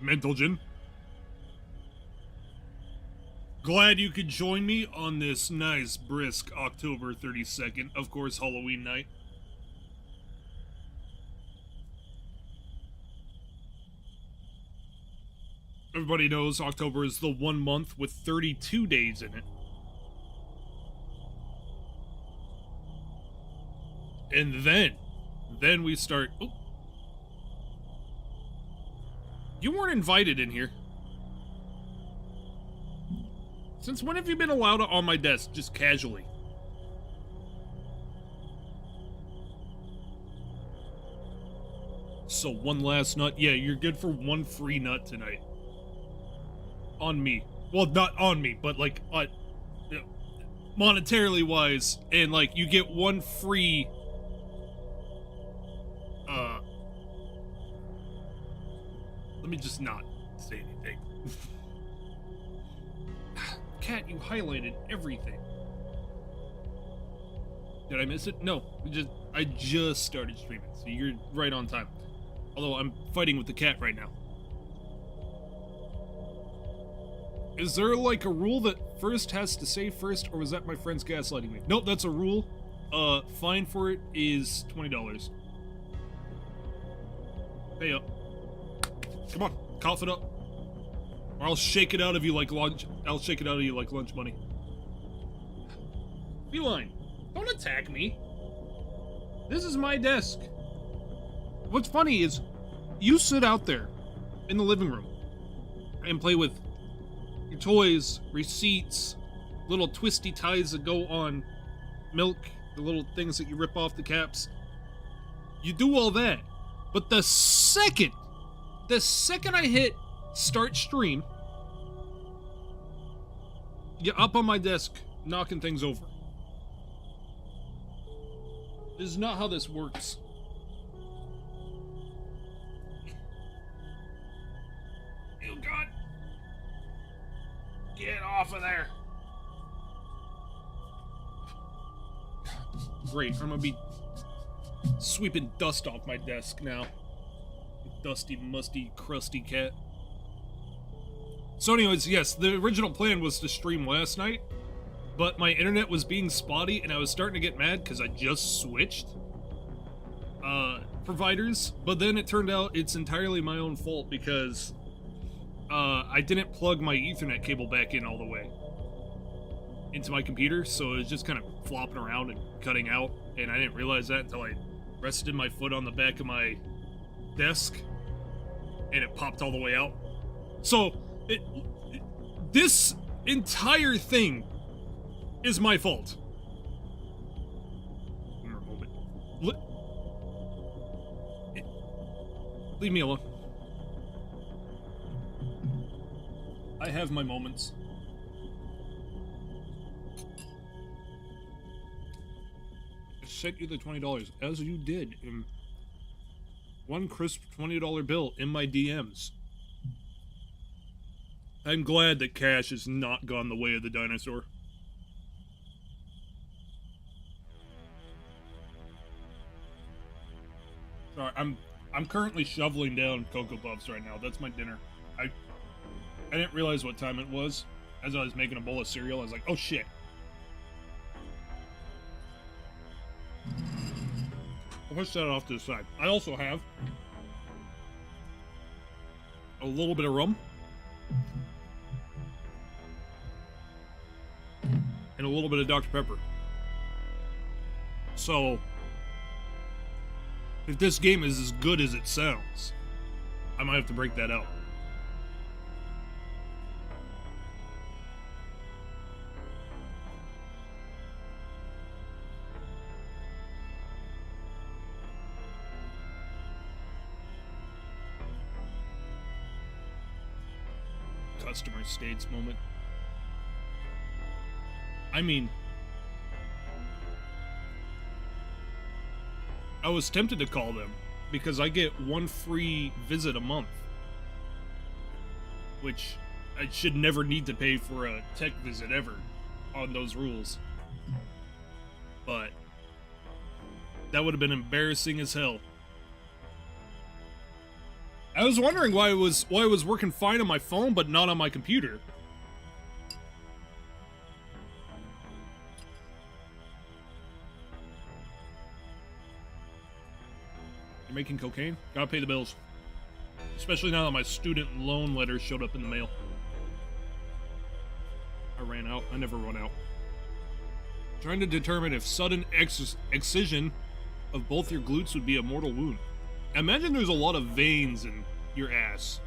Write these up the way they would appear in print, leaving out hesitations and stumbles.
Mentalgen. Glad you could join me on this nice, brisk October 32nd, of course, Halloween night. Everybody knows October is the 1 month with 32 days in it. And then we start... Oh. You weren't invited in here. Since when have you been allowed on my desk, just casually? So, one last nut. Yeah, you're good for one free nut tonight. On me. Well, not on me, but, like, monetarily wise. And, like, you get one free... Let me just not say anything. Cat, you highlighted everything. Did I miss it? No. I just started streaming, so you're right on time. Although I'm fighting with the cat right now. Is there like a rule that first has to say first, or was that my friend's gaslighting me? Nope, that's a rule. Fine for it is $20. Pay up. Come on, cough it up. Or I'll shake it out of you like lunch. I'll shake it out of you like lunch money. Feline, don't attack me. This is my desk. What's funny is, you sit out there in the living room and play with your toys, receipts, little twisty ties that go on milk, the little things that you rip off the caps. You do all that, but the second I hit start stream, you're up on my desk knocking things over. This is not how this works. Oh God. Get off of there. Great, I'm gonna be sweeping dust off my desk now. Dusty, musty, crusty cat. So anyways, yes, the original plan was to stream last night, but my internet was being spotty and I was starting to get mad because I just switched providers, but then it turned out it's entirely my own fault because I didn't plug my Ethernet cable back in all the way into my computer, so it was just kind of flopping around and cutting out, and I didn't realize that until I rested my foot on the back of my desk and it popped all the way out. So this entire thing is my fault. Leave me alone. I have my moments. I sent you the $20, as you did, in one crisp $20 bill in my DMs. I'm glad that cash has not gone the way of the dinosaur. Sorry, I'm currently shoveling down Cocoa Puffs right now. That's my dinner. I didn't realize what time it was. As I was making a bowl of cereal, I was like, oh shit. I'll push that off to the side. I also have a little bit of rum and a little bit of Dr. Pepper. So, if this game is as good as it sounds, I might have to break that out. Customer states moment. I mean, I was tempted to call them because I get one free visit a month, which I should never need to pay for a tech visit ever on those rules. But that would have been embarrassing as hell. I was wondering why it was working fine on my phone but not on my computer. You're making cocaine? Gotta pay the bills. Especially now that my student loan letter showed up in the mail. I ran out. I never run out. Trying to determine if sudden excision of both your glutes would be a mortal wound. Imagine there's a lot of veins in your ass.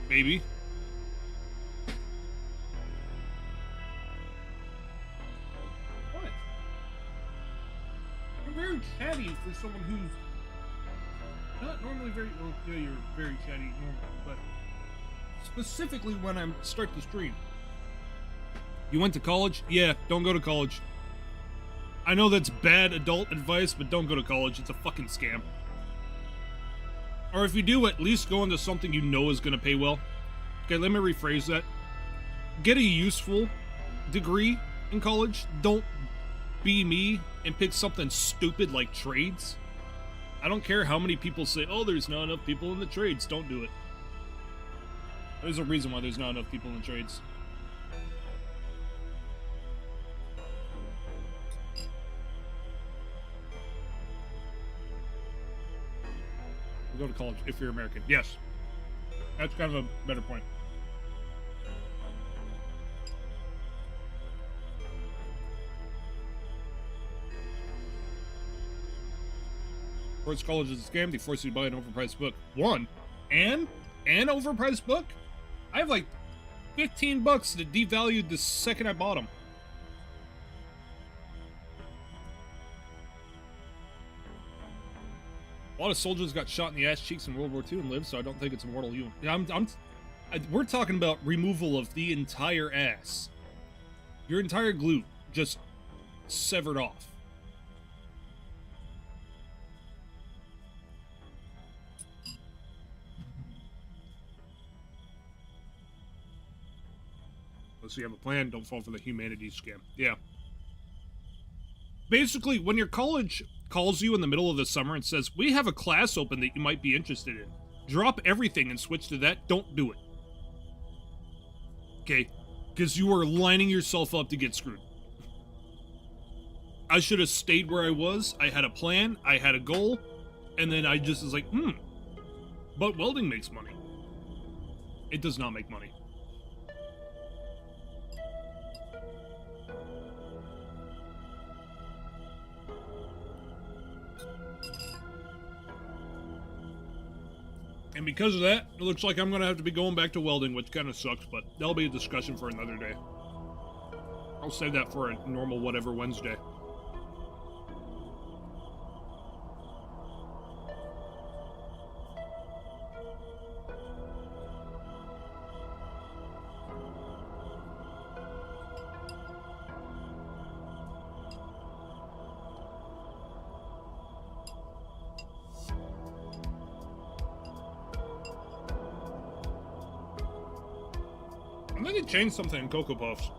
Maybe. What? You're very chatty for someone who's not normally very... Well, yeah, you're very chatty normally, but specifically when I start the stream. You went to college? Yeah, don't go to college. I know that's bad adult advice, but don't go to college. It's a fucking scam. Or if you do, at least go into something you know is going to pay well. Okay, let me rephrase that. Get a useful degree in college. Don't be me and pick something stupid like trades. I don't care how many people say, oh, there's not enough people in the trades. Don't do it. There's a reason why there's not enough people in the trades. Go to college if you're American. Yes. That's kind of a better point. First college is a scam. They force you to buy an overpriced book. One? An overpriced book? I have like 15 bucks that devalued the second I bought them. A lot of soldiers got shot in the ass cheeks in World War II and lived, so I don't think it's a mortal wound. Yeah, we're talking about removal of the entire ass. Your entire glute just severed off. Unless you have a plan, don't fall for the humanities scam. Yeah. Basically, when your college calls you in the middle of the summer and says, we have a class open that you might be interested in, drop everything and switch to that. Don't do it. Okay? Because you are lining yourself up to get screwed. I should have stayed where I was. I had a plan. I had a goal. And then I just was like, but welding makes money. It does not make money. And because of that, it looks like I'm going to have to be going back to welding, which kind of sucks, but that'll be a discussion for another day. I'll save that for a normal whatever Wednesday. I think it changed something in Cocoa Puffs.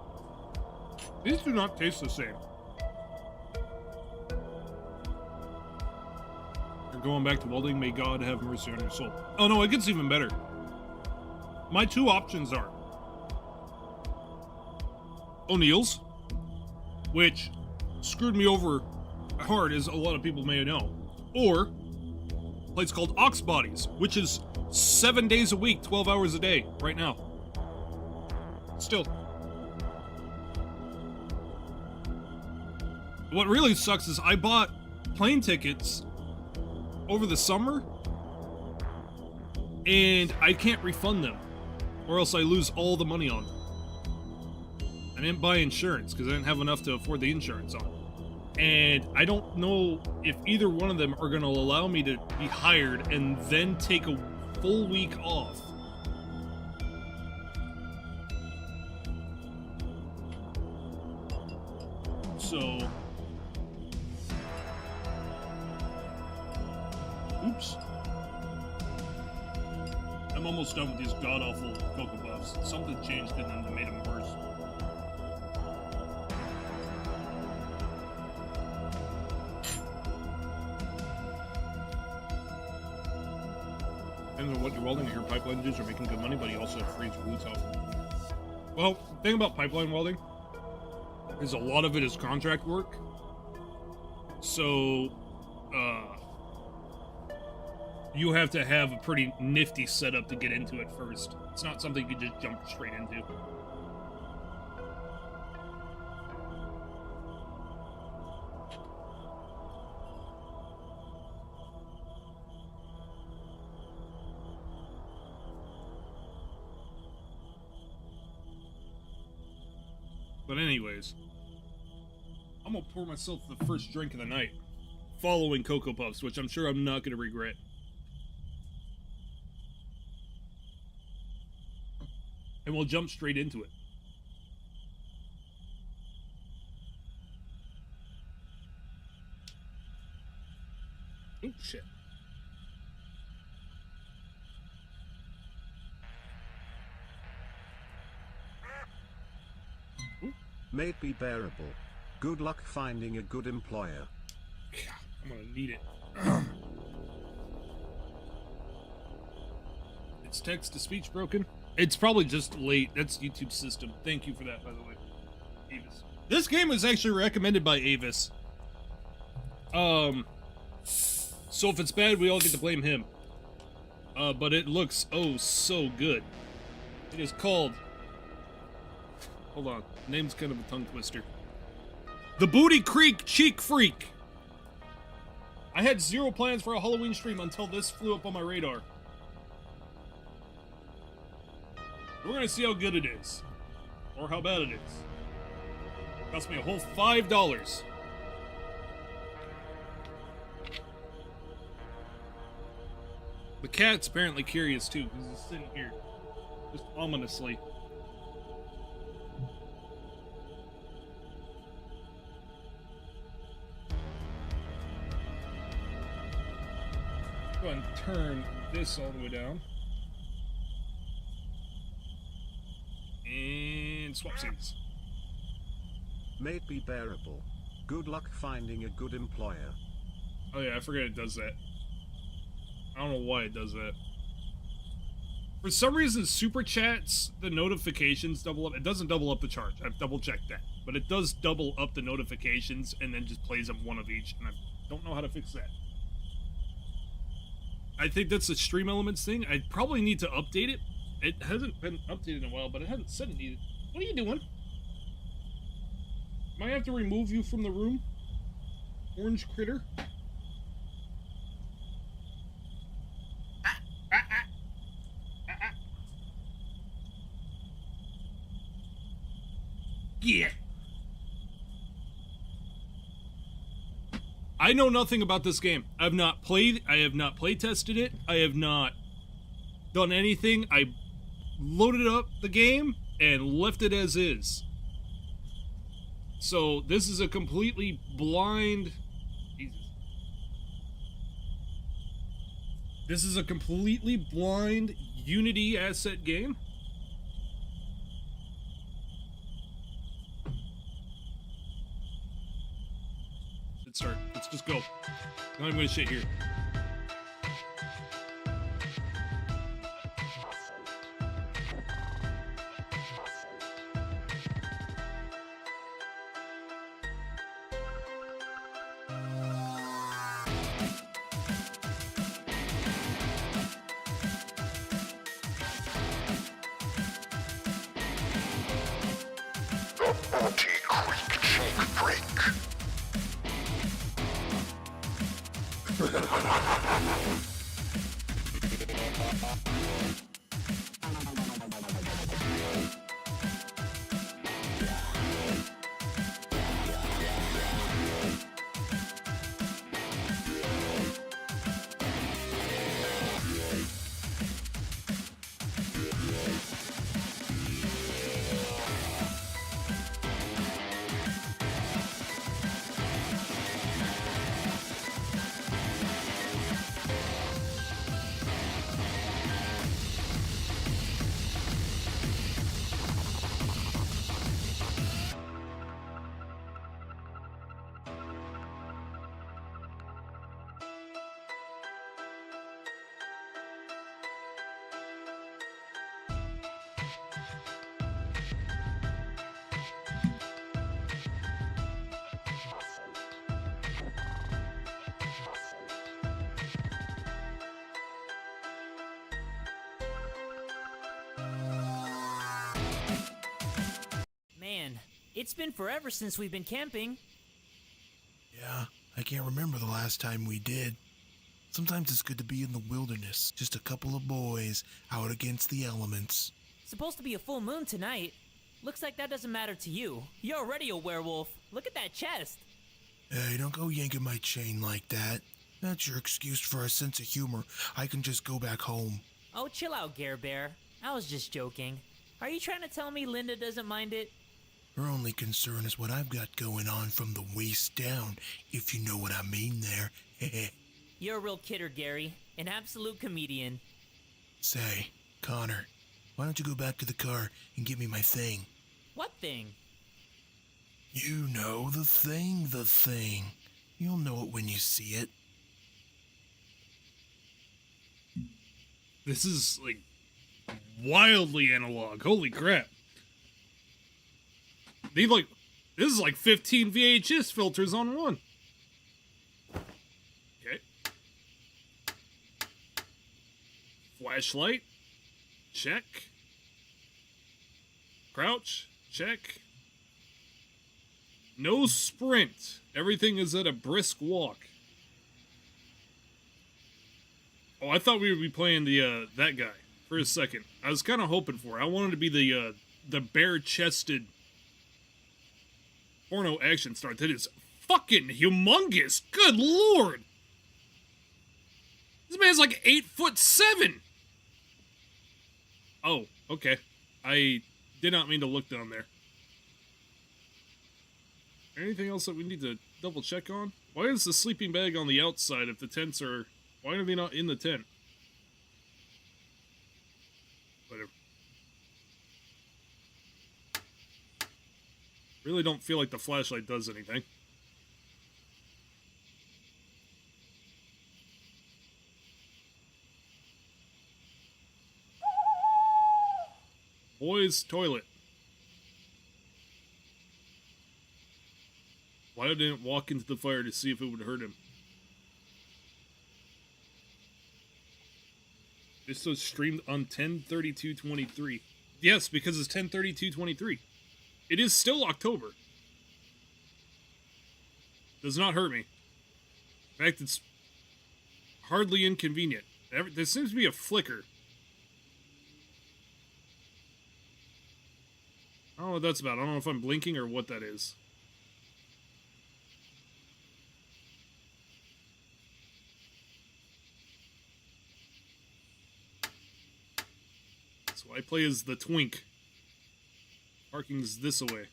These do not taste the same. You're going back to welding, may God have mercy on your soul. Oh no, it gets even better. My two options are O'Neill's, which screwed me over hard, as a lot of people may know, or a place called Ox Bodies, which is 7 days a week, 12 hours a day, right now. Still. What really sucks is I bought plane tickets over the summer and I can't refund them or else I lose all the money on them. I didn't buy insurance because I didn't have enough to afford the insurance on it. And I don't know if either one of them are going to allow me to be hired and then take a full week off. So, oops. I'm almost done with these god-awful Cocoa Puffs. Something changed in them that made them worse. depends on what you're welding. Your pipeline dudes are making good money, but you also have free roots out. Well, the thing about pipeline welding is a lot of it is contract work. So, you have to have a pretty nifty setup to get into it first. It's not something you can just jump straight into. But anyways, I'm gonna pour myself the first drink of the night, following Cocoa Puffs, which I'm sure I'm not gonna regret. And we'll jump straight into it. Oh, shit. May it be bearable. Good luck finding a good employer. Yeah, I'm gonna need it. It's text-to-speech broken? It's probably just late. That's YouTube's system. Thank you for that, by the way. Avis. This game was actually recommended by Avis. So if it's bad, we all get to blame him. But it looks, oh, so good. It is called... Hold on. Name's kind of a tongue twister. The Booty Creek Cheek Freak. I had zero plans for a Halloween stream until this flew up on my radar. We're gonna see how good it is. Or how bad it is. It cost me a whole $5. The cat's apparently curious too, because he's sitting here. Just ominously. Go ahead and turn this all the way down. And swap scenes. May it be bearable. Good luck finding a good employer. Oh yeah, I forget it does that. I don't know why it does that. For some reason, Super Chats, the notifications double up. It doesn't double up the charge. I've double checked that. But it does double up the notifications and then just plays them one of each. And I don't know how to fix that. I think that's a Stream Elements thing. I probably need to update it. It hasn't been updated in a while, but it hasn't said it needed. What are you doing? Might have to remove you from the room? Orange critter? Yeah. I know nothing about this game. I have not play tested it. I have not done anything. I loaded up the game and left it as is. So this is a completely blind... Jesus. This is a completely blind Unity asset game. Let's start. Let's just go. Not even gonna shit here. Booty Creek Cheek Freak. It's been forever since we've been camping. Yeah, I can't remember the last time we did. Sometimes it's good to be in the wilderness, just a couple of boys out against the elements. Supposed to be a full moon tonight. Looks like that doesn't matter to you. You're already a werewolf. Look at that chest. Hey, don't go yanking my chain like that. That's your excuse for a sense of humor. I can just go back home. Oh, chill out, Gare Bear. I was just joking. Are you trying to tell me Linda doesn't mind it? Her only concern is what I've got going on from the waist down, if you know what I mean there. You're a real kidder, Gary. An absolute comedian. Say, Connor, why don't you go back to the car and give me my thing? What thing? You know, the thing. You'll know it when you see it. This is, like, wildly analog. Holy crap. They've, like, this is like 15 VHS filters on one. Okay. Flashlight. Check. Crouch. Check. No sprint. Everything is at a brisk walk. Oh, I thought we would be playing the that guy for a second. I was kind of hoping for it. I wanted to be the bare-chested porno action star that is fucking humongous. Good lord. This man's like 8'7". Oh, okay. I did not mean to look down there. Anything else that we need to double check on? Why is the sleeping bag on the outside if the tents are... Why are they not in the tent? Whatever. Really don't feel like the flashlight does anything. Boys' toilet. Why didn't walk into the fire to see if it would hurt him? This was streamed on 10/32/23. Yes, because it's 10/32/23. It is still October. Does not hurt me. In fact, it's hardly inconvenient. There seems to be a flicker. I don't know what that's about. I don't know if I'm blinking or what that is. So I play as the twink. Parking's this away.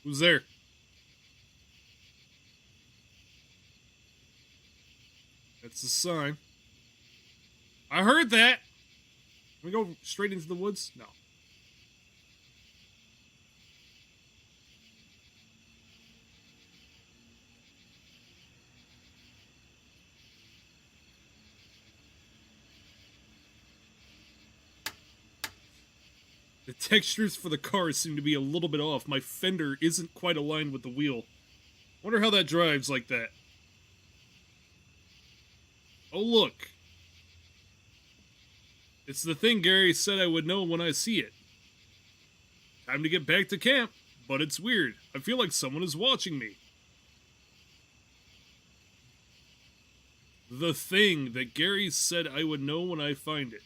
Who's there? That's the sign. I heard that! Can we go straight into the woods? No. The textures for the cars seem to be a little bit off. My fender isn't quite aligned with the wheel. Wonder how that drives like that. Oh, look. It's the thing Gary said I would know when I see it. Time to get back to camp, but it's weird. I feel like someone is watching me. The thing that Gary said I would know when I find it.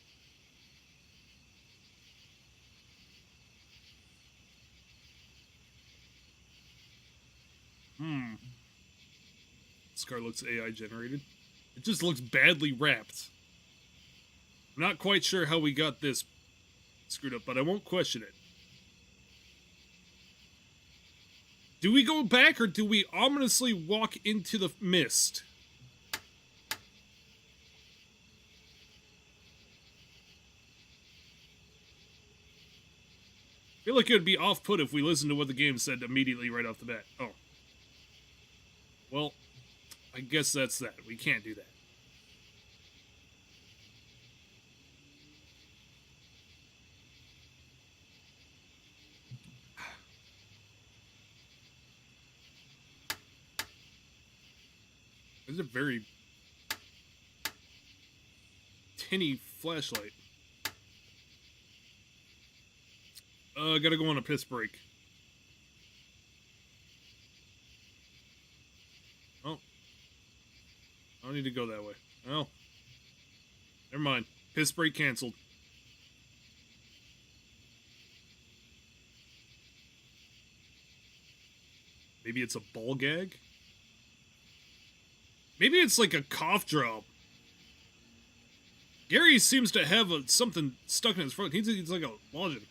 This car looks AI generated. It just looks badly wrapped. I'm not quite sure how we got this screwed up, but I won't question it. Do we go back or do we ominously walk into the mist? I feel like it would be off-put if we listened to what the game said immediately right off the bat. Oh. Well, I guess that's that. We can't do that. It's a very tinny flashlight. Gotta go on a piss break. Oh. I don't need to go that way. Oh. Never mind. Piss break canceled. Maybe it's a ball gag? Maybe it's like a cough drop. Gary seems to have something stuck in his throat. He needs like a lozenge.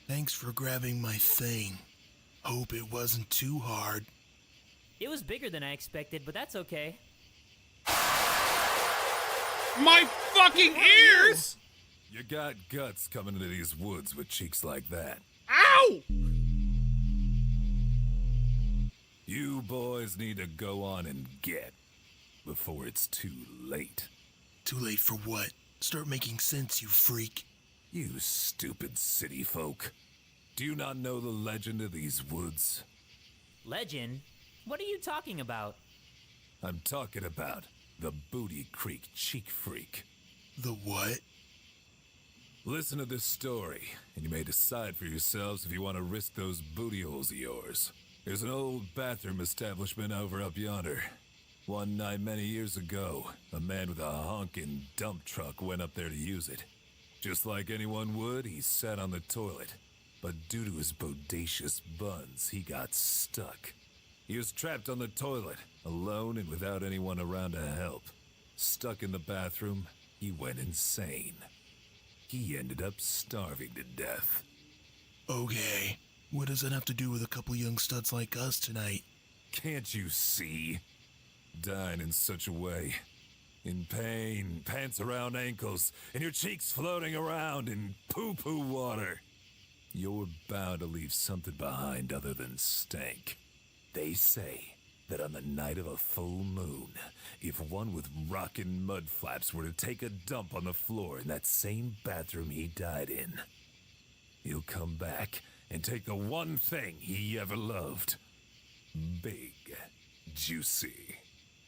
Thanks for grabbing my thing. Hope it wasn't too hard. It was bigger than I expected, but that's okay. My fucking ears! You got guts coming into these woods with cheeks like that. Ow! You boys need to go on and get before it's too late. Too late for what? Start making sense, you freak. You stupid city folk. Do you not know the legend of these woods? Legend? What are you talking about? I'm talking about the Booty Creek Cheek Freak. The what? Listen to this story, and you may decide for yourselves if you want to risk those booty holes of yours. There's an old bathroom establishment over up yonder. One night many years ago, a man with a honkin' dump truck went up there to use it. Just like anyone would, he sat on the toilet. But due to his bodacious buns, he got stuck. He was trapped on the toilet, alone and without anyone around to help. Stuck in the bathroom, he went insane. He ended up starving to death. Okay, what does that have to do with a couple young studs like us tonight? Can't you see? Dying in such a way. In pain, pants around ankles, and your cheeks floating around in poo-poo water. You're bound to leave something behind other than stank. They say that on the night of a full moon, if one with rockin' mud flaps were to take a dump on the floor in that same bathroom he died in, he'll come back and take the one thing he ever loved. Big, juicy,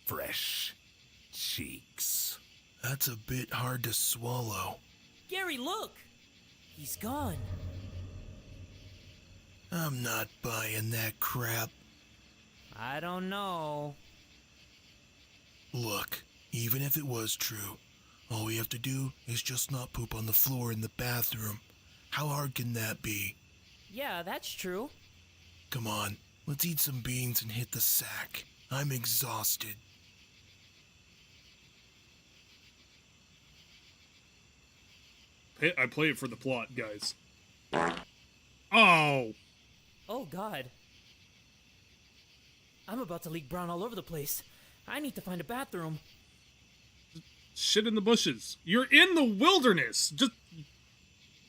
fresh cheeks. That's a bit hard to swallow. Gary, look! He's gone. I'm not buying that crap. I don't know. Look, even if it was true, all we have to do is just not poop on the floor in the bathroom. How hard can that be? Yeah, that's true. Come on, let's eat some beans and hit the sack. I'm exhausted. I play it for the plot, guys. Oh! Oh, God. I'm about to leak brown all over the place. I need to find a bathroom. Shit in the bushes. You're in the wilderness. Just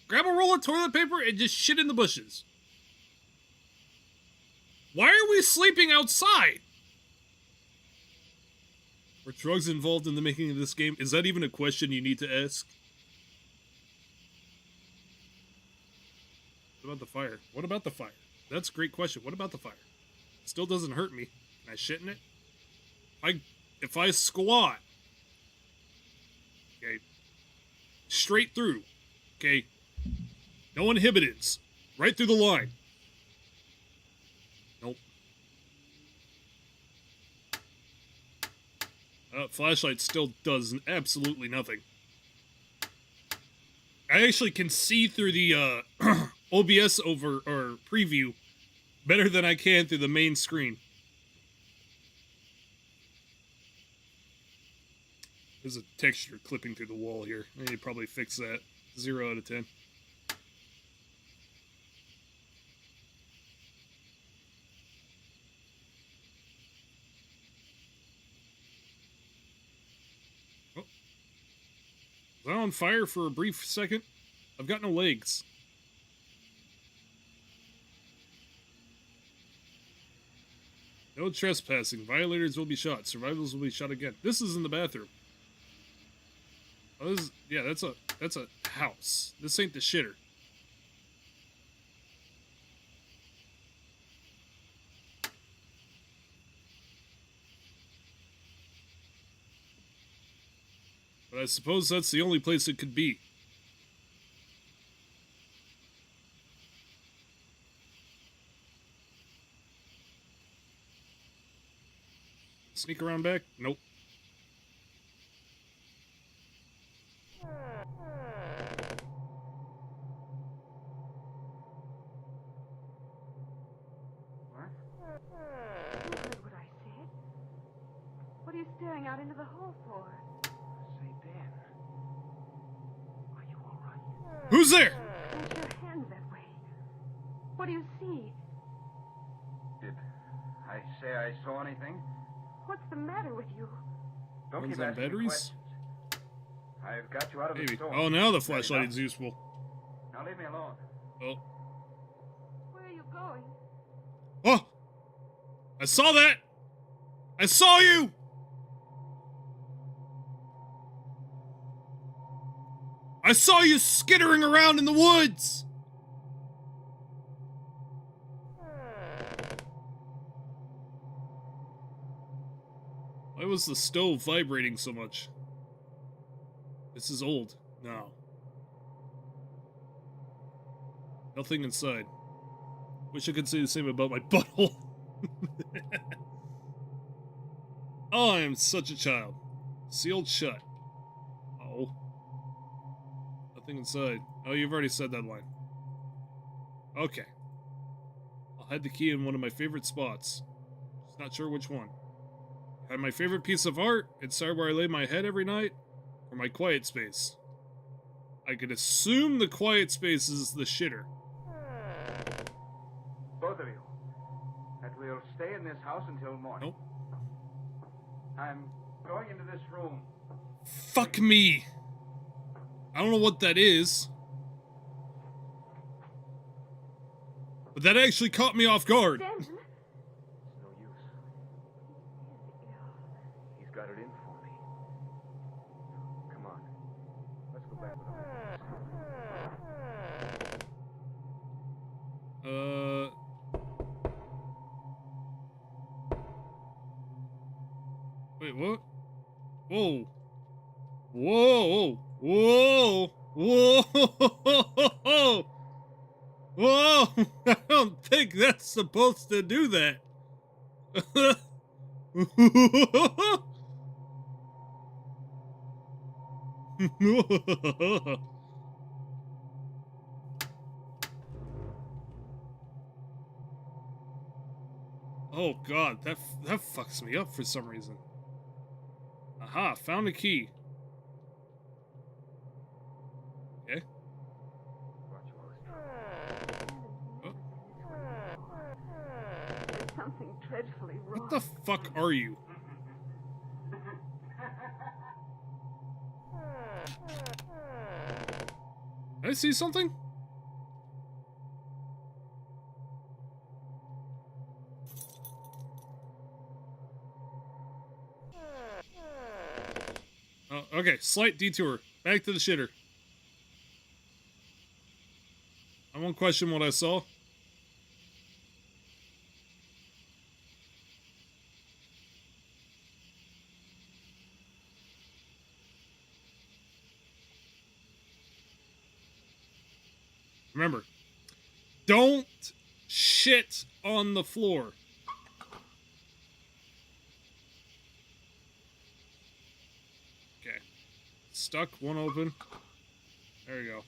grab a roll of toilet paper and just shit in the bushes. Why are we sleeping outside? Were drugs involved in the making of this game? Is that even a question you need to ask? What about the fire? What about the fire? That's a great question. What about the fire? Still doesn't hurt me. Can I shit in it? If I squat, okay, straight through, okay, no inhibiteds, right through the line. Nope. Flashlight still does absolutely nothing. I actually can see through the OBS over or preview better than I can through the main screen. There's a texture clipping through the wall here. I need to probably fix that. 0 out of 10. Oh. Was I on fire for a brief second? I've got no legs. No trespassing. Violators will be shot. Survivors will be shot again. This is in the bathroom. Oh, this is, yeah, that's a house. This ain't the shitter. But I suppose that's the only place it could be. Sneak around back? Nope. What? You heard what I said. What are you staring out into the hall for? Say, Dan. Are you all right? Who's there? Don't your hands that way. What do you see? Did I say I saw anything? What's the matter with you? Don't One's keep on asking me batteries? questions. I've got you out of the Maybe. store. Oh, now the Ready, flashlight Doc? is useful. Now leave me alone. Oh. Where are you going? Oh! I saw that! I saw you! I saw you skittering around in the woods! Why was the stove vibrating so much? This is old. No. Nothing inside. Wish I could say the same about my butthole. Oh, I am such a child. Sealed shut. Oh. Nothing inside. Oh, you've already said that line. Okay. I'll hide the key in one of my favorite spots. Just not sure which one. Had my favorite piece of art inside where I lay my head every night, or my quiet space. I could assume the quiet space is the shitter. Both of you. That we'll stay in this house until morning. Nope. I'm going into this room. Fuck me. I don't know what that is. But that actually caught me off guard. Denton? It's no use. He's got it in for me. Come on. Let's go back with our Wait, what? Whoa. Whoa. Whoa. Whoa. Whoa. I don't think that's supposed to do that. Oh god, that fucks me up for some reason. Aha, found a key. Okay. watch while this There's something dreadfully wrong. What the fuck are you? Did I see something? Oh, okay, slight detour. Back to the shitter. I won't question what I saw. Remember, don't shit on the floor. Okay. Stuck, one open. There you go.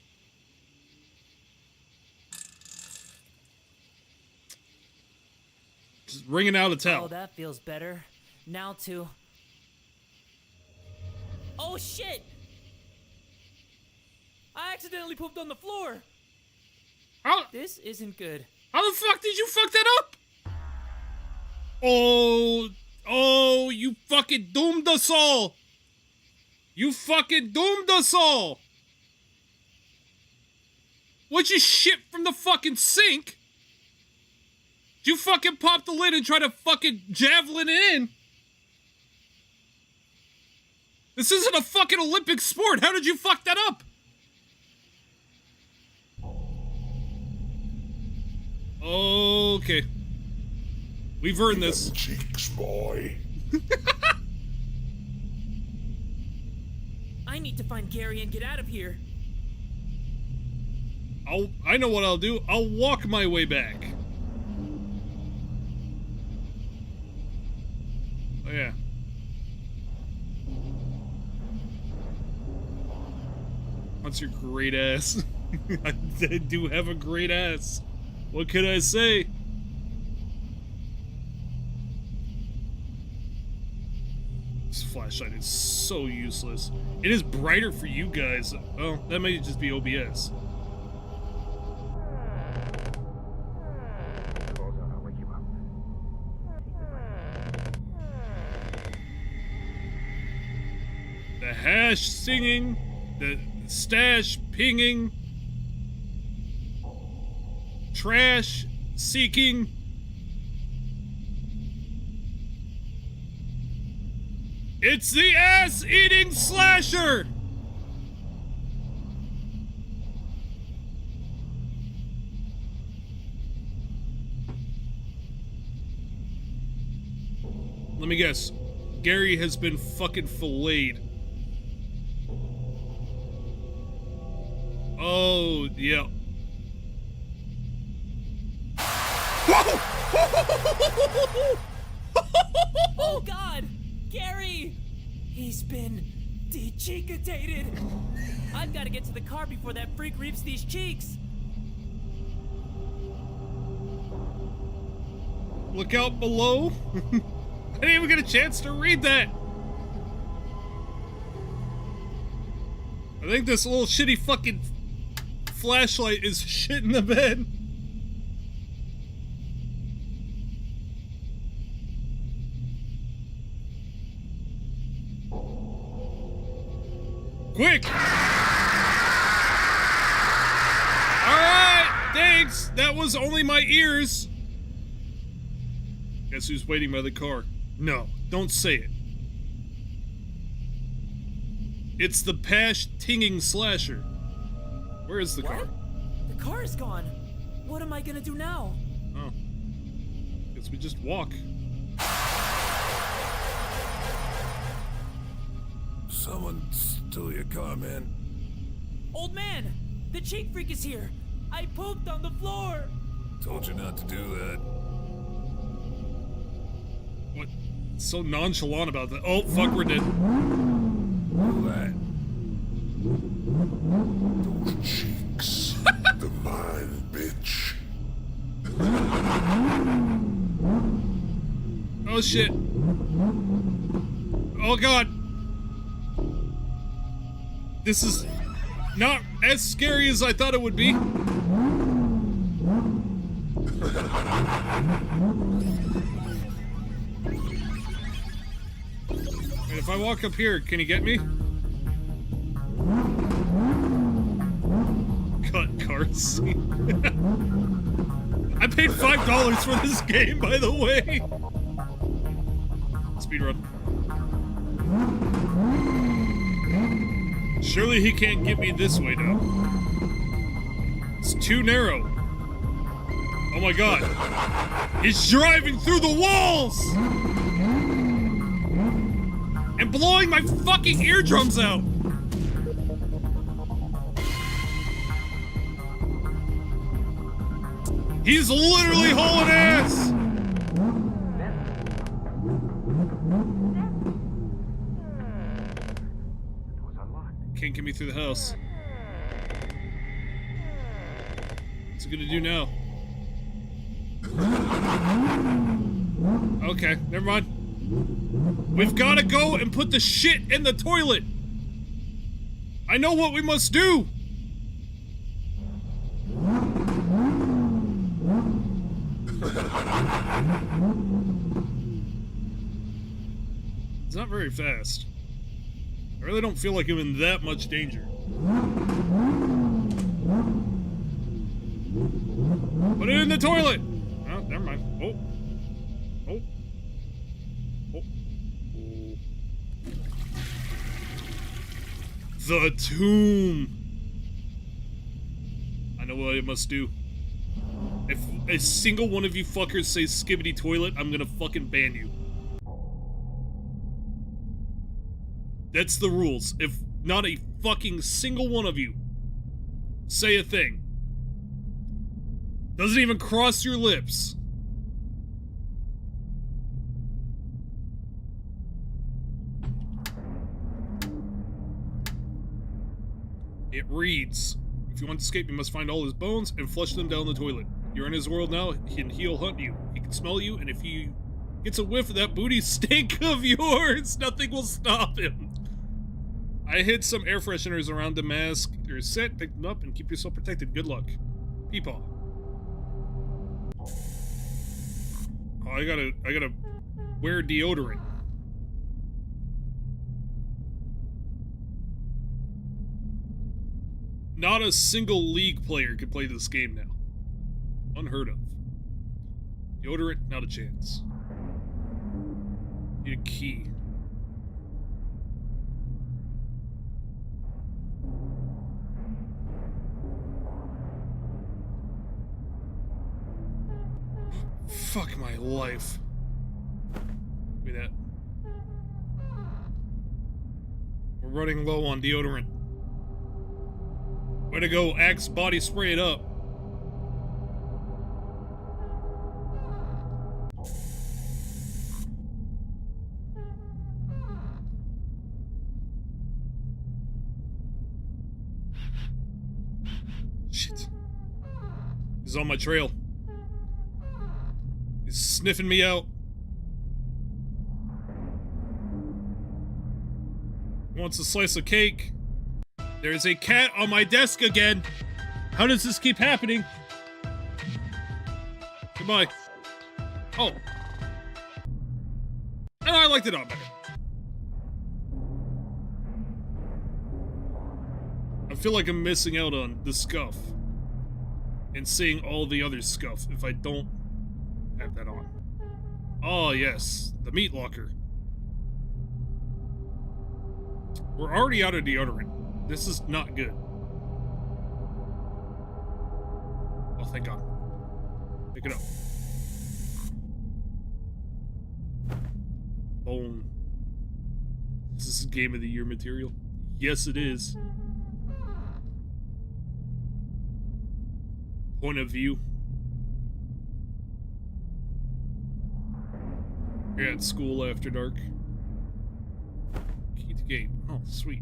Just wringing out a towel. Oh, that feels better. Now to... Oh, shit! I accidentally pooped on the floor. How This isn't good. the fuck did you fuck that up? Oh, you fucking doomed us all. You fucking doomed us all. What'd you shit from the fucking sink? Did you fucking pop the lid and try to fucking javelin it in? This isn't a fucking Olympic sport. How did you fuck that up? Okay. We've earned this. Cheeks, boy. I need to find Gary and get out of here. I know what I'll do. I'll walk my way back. Oh yeah. What's your great ass? I do have a great ass. What can I say? This flashlight is so useless. It is brighter for you guys. Well, that may just be OBS. Close out, I'll wake you up. The hash singing, the stash pinging, trash seeking. It's the ass-eating slasher! Let me guess. Gary has been fucking filleted. Oh, yeah. Oh God! Gary! He's been de-cheekitated! I've got to get to the car before that freak reaps these cheeks! Look out below. I didn't even get a chance to read that. I think this little shitty fucking flashlight is shit in the bed. Quick! Alright, thanks. That was only my ears. Guess who's waiting by the car? No, don't say it. It's the Pash Tinging Slasher. Where is the car? The car is gone. What am I gonna do now? Oh. Guess we just walk. Someone stole your car, man. Old man! The cheek freak is here! I pooped on the floor! Told you not to do that. What? So nonchalant about that. Oh, fuck, we're dead. Do that. Cheeks. The mine, bitch. Oh, shit. Oh, God. This is not as scary as I thought it would be. And if I walk up here, can you get me? Cut car scene. I paid $5 for this game, by the way. Speedrun. Surely he can't get me this way now. It's too narrow. Oh my god. He's driving through the walls! And blowing my fucking eardrums out! He's literally hauling ass! Can't get me through the house. What's it gonna do now? Okay, never mind. We've gotta go and put the shit in the toilet! I know what we must do! It's not very fast. I really don't feel like I'm in that much danger. Put it in the toilet! Oh, never mind. Oh. Oh. Oh. Oh. The tomb! I know what I must do. If a single one of you fuckers says skibbity toilet, I'm gonna fucking ban you. That's the rules. If not a fucking single one of you say a thing, doesn't even cross your lips, It reads, if you want to escape, you must find all his bones and flush them down the toilet. You're in his world now, and he'll hunt you. He can smell you, and if he gets a whiff of that booty stink of yours, nothing will stop him. I hid some air fresheners around the mask. You're set, pick them up, and keep yourself protected. Good luck. Peepaw. Oh, I gotta wear deodorant. Not a single League player could play this game now. Unheard of. Deodorant, not a chance. Need a key. Fuck my life. Give me that. We're running low on deodorant. Way to go, Axe body spray it up. Shit. He's on my trail. He's sniffing me out. Wants a slice of cake. There's a cat on my desk again. How does this keep happening? Goodbye. Oh. And I liked it all better. I feel like I'm missing out on the scuff. And seeing all the other scuff if I don't have that on. Oh, yes. The meat locker. We're already out of deodorant. This is not good. Oh, thank God. Pick it up. Bone. Is this Game of the Year material? Yes, it is. Point of view. You're at school after dark. Key to gate. Oh, sweet.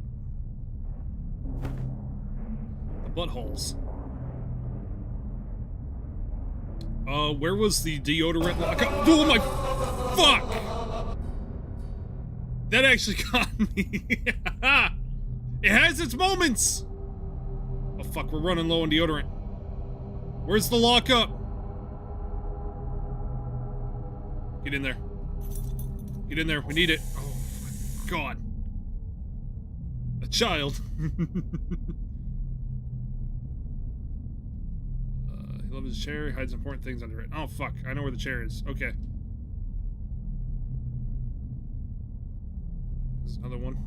The buttholes. Where was the deodorant lockup? Oh my fuck! That actually got me. It has its moments! Oh fuck, we're running low on deodorant. Where's the lockup? Get in there. Get in there, we need it. Oh my God. A child. He loves his chair, hides important things under it. Oh fuck, I know where the chair is. Okay. There's another one.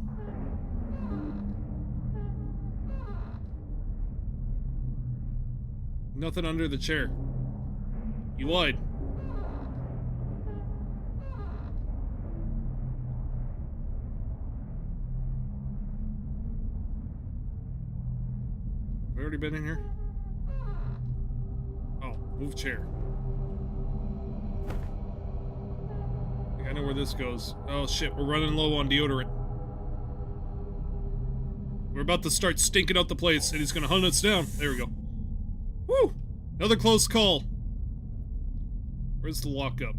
Nothing under the chair. You lied. Have we already been in here? Oh, move chair. I think I know where this goes. Oh shit, we're running low on deodorant. We're about to start stinking out the place, and he's gonna hunt us down. There we go. Woo! Another close call. Where's the lockup?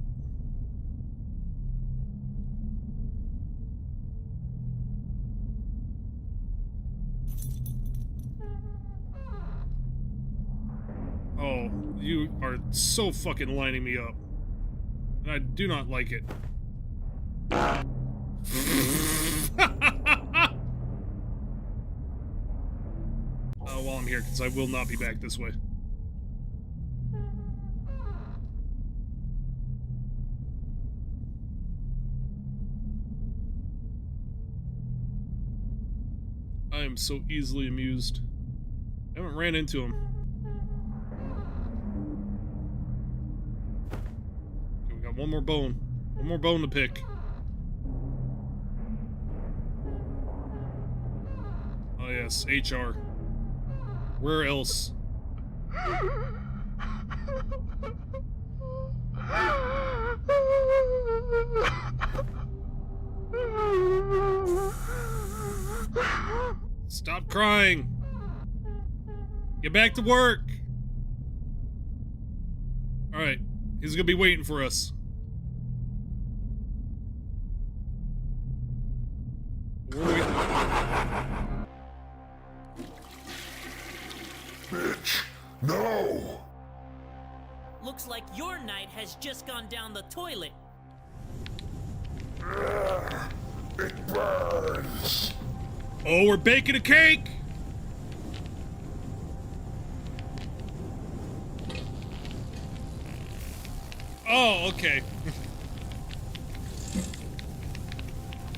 Oh, you are so fucking lining me up. And I do not like it. While I'm here, because I will not be back this way. I am so easily amused. I haven't ran into him. Okay, we got one more bone. One more bone to pick. Oh yes, HR. Where else? Stop crying! Get back to work. All right, he's gonna be waiting for us. We're waiting. Bitch, no! Looks like your night has just gone down the toilet. It burns! Oh, we're baking a cake! Oh, okay.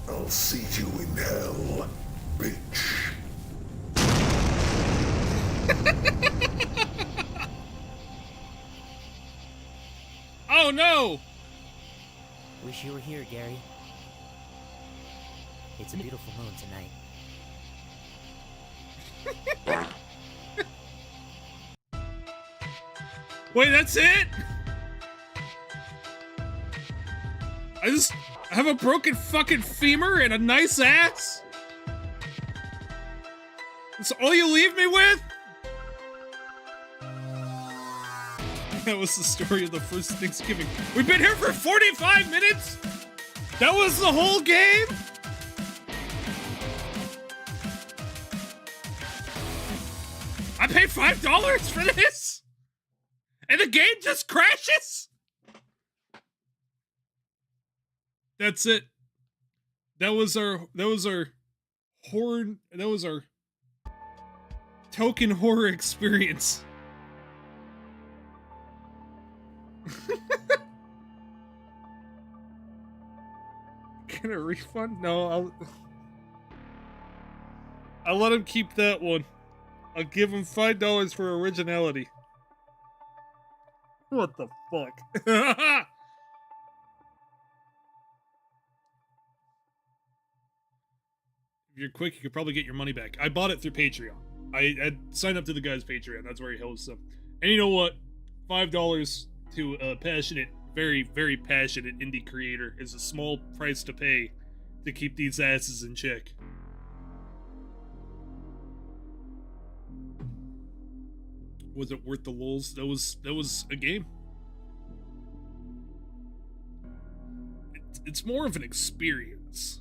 I'll see you in hell, bitch. Oh no! Wish you were here, Gary. It's a beautiful moon tonight. Wait, that's it? I have a broken fucking femur and a nice ass? That's all you leave me with? That was the story of the first Thanksgiving. We've been here for 45 minutes? That was the whole game? I paid $5 for this? And the game just crashes? That's it. That was our token horror experience. Get a refund? No, I'll let him keep that one. I'll give him $5 for originality. What the fuck? If you're quick, you could probably get your money back. I bought it through Patreon. I signed up to the guy's Patreon. That's where he hosts them. And you know what? $5 to a passionate, very, very passionate indie creator is a small price to pay to keep these asses in check. Was it worth the lulz? That was a game. It's more of an experience.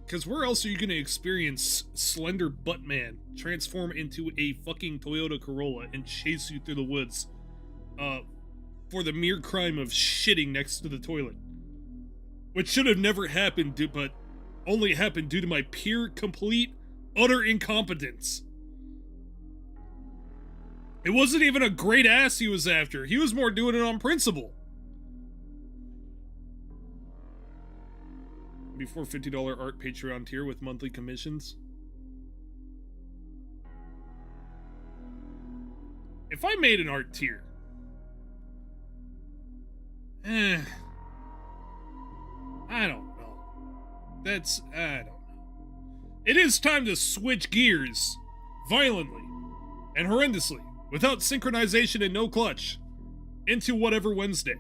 Because where else are you going to experience Slender Buttman transform into a fucking Toyota Corolla and chase you through the woods for the mere crime of shitting next to the toilet? Which should have never happened, but only happened due to my pure, complete, utter incompetence. It wasn't even a great ass he was after. He was more doing it on principle. Before $50 art Patreon tier with monthly commissions. If I made an art tier, I don't know. I don't know. It is time to switch gears violently and horrendously, without synchronization and no clutch, into Whatever Wednesday.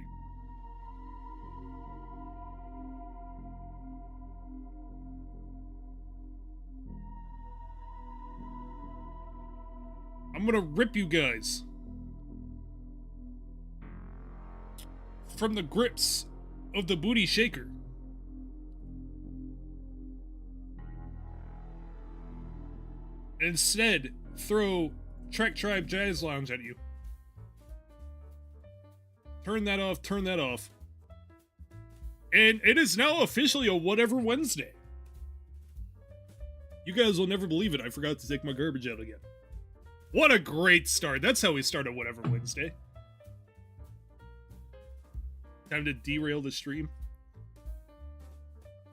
I'm gonna rip you guys from the grips of the booty shaker. Instead, throw Trek Tribe Jazz Lounge at you. Turn that off, turn that off. And it is now officially a Whatever Wednesday. You guys will never believe it, I forgot to take my garbage out again. What a great start. That's how we start a Whatever Wednesday. Time to derail the stream.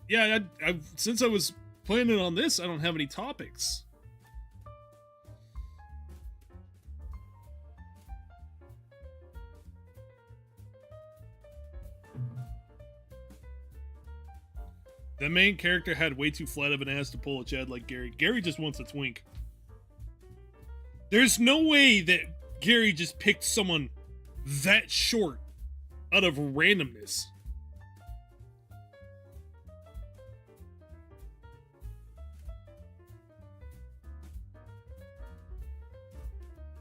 Yeah, since I was planning on this, I don't have any topics. The main character had way too flat of an ass to pull a Chad like Gary. Gary just wants a twink. There's no way that Gary just picked someone that short out of randomness.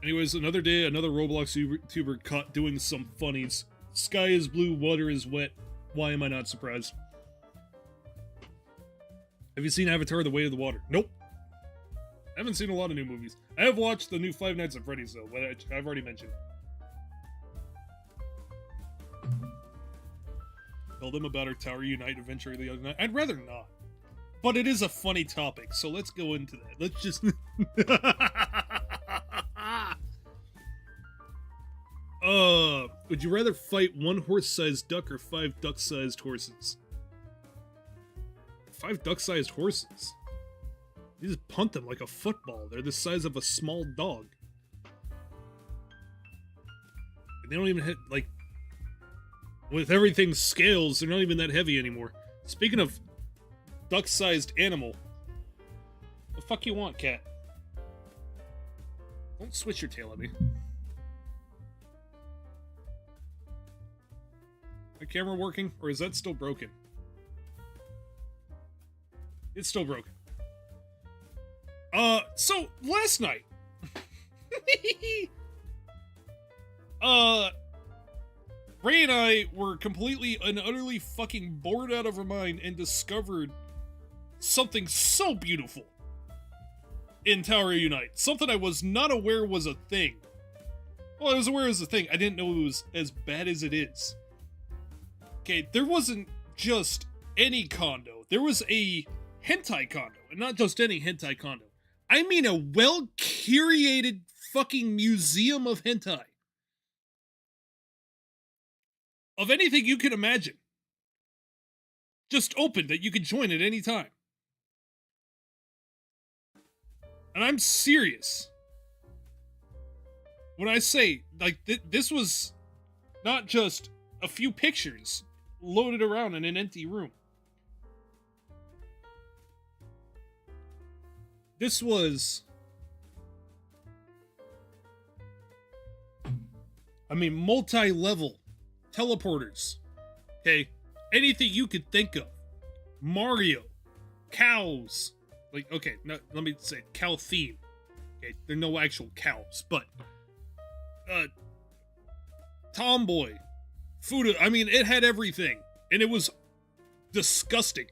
Anyways, another day, another Roblox YouTuber caught doing some funnies. Sky is blue, water is wet. Why am I not surprised? Have you seen Avatar: The Way of the Water? Nope. I haven't seen a lot of new movies. I have watched the new Five Nights at Freddy's, though, but I've already mentioned. Tell them about our Tower Unite adventure the other night. I'd rather not. But it is a funny topic, so let's go into that. Let's just... would you rather fight one horse-sized duck or 5 duck-sized horses? 5 duck-sized horses? You just punt them like a football. They're the size of a small dog. And they don't even hit, like... With everything scales, they're not even that heavy anymore. Speaking of duck-sized animal, the fuck you want, cat? Don't switch your tail at me. My camera working, or is that still broken? It's still broken. So last night, Ray and I were completely and utterly fucking bored out of our mind and discovered something so beautiful in Tower Unite. Something I was not aware was a thing. Well, I was aware it was a thing. I didn't know it was as bad as it is. Okay, there wasn't just any condo. There was a hentai condo. And not just any hentai condo. I mean a well-curated fucking museum of hentai. Of anything you can imagine. Just open that you can join at any time. And I'm serious. When I say, like, this was not just a few pictures loaded around in an empty room. This was... I mean, multi-level teleporters. Okay? Anything you could think of. Mario. Cows. Like, okay, no, let me say cow theme. Okay, there are no actual cows, but... Tomboy. Food, I mean, it had everything. And it was disgusting.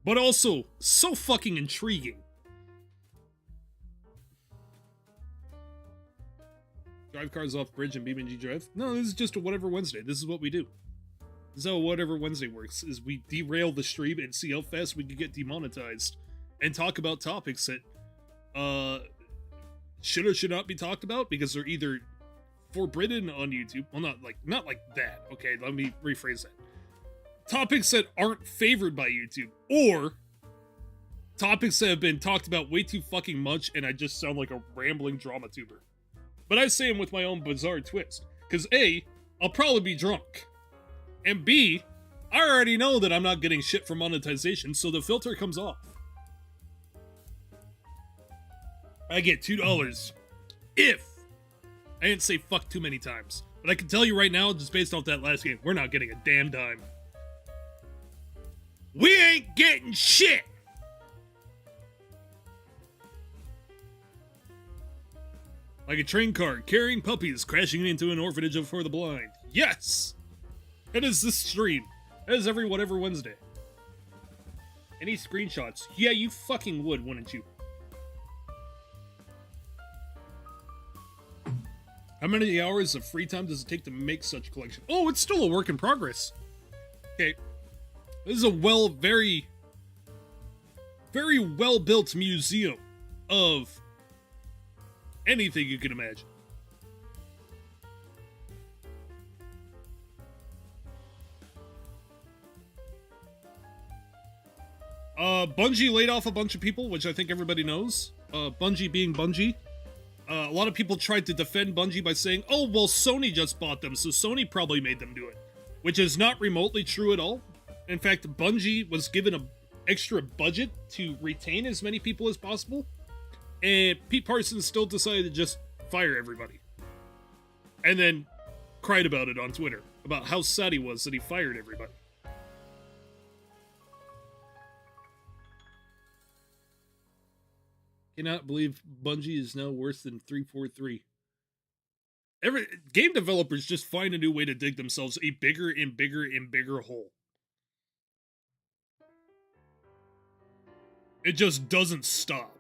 But also, so fucking intriguing. Drive cars off bridge and BeamNG Drive? No, this is just a Whatever Wednesday. This is what we do. This is how Whatever Wednesday works, is we derail the stream and see how fast we can get demonetized. And talk about topics that, should or should not be talked about, because they're either forbidden on YouTube. Well, not like that. Okay, let me rephrase that. Topics that aren't favored by YouTube, or topics that have been talked about way too fucking much and I just sound like a rambling drama tuber. But I say them with my own bizarre twist. Because A, I'll probably be drunk. And B, I already know that I'm not getting shit for monetization, so the filter comes off. I get $2 if I didn't say fuck too many times. But I can tell you right now, just based off that last game, we're not getting a damn dime. We ain't getting shit! Like a train car carrying puppies crashing into an orphanage for the blind. Yes! That is this stream. That is every Whatever Wednesday. Any screenshots? Yeah, you fucking would, wouldn't you? How many hours of free time does it take to make such a collection? Oh, it's still a work in progress. Okay. This is a very, very well-built museum of anything you can imagine. Bungie laid off a bunch of people, which I think everybody knows. Bungie being Bungie. A lot of people tried to defend Bungie by saying, oh, well, Sony just bought them, so Sony probably made them do it. Which is not remotely true at all. In fact, Bungie was given an extra budget to retain as many people as possible. And Pete Parsons still decided to just fire everybody. And then cried about it on Twitter. About how sad he was that he fired everybody. Cannot believe Bungie is now worse than 343. Every game developers just find a new way to dig themselves a bigger and bigger and bigger hole. It just doesn't stop.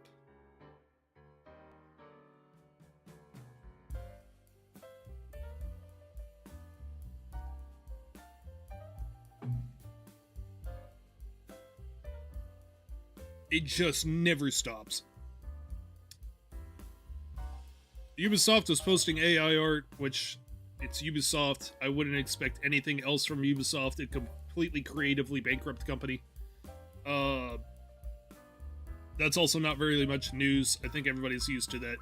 It just never stops. Ubisoft was posting AI art, which it's Ubisoft. I wouldn't expect anything else from Ubisoft, a completely creatively bankrupt company. That's also not very much news. I think everybody's used to that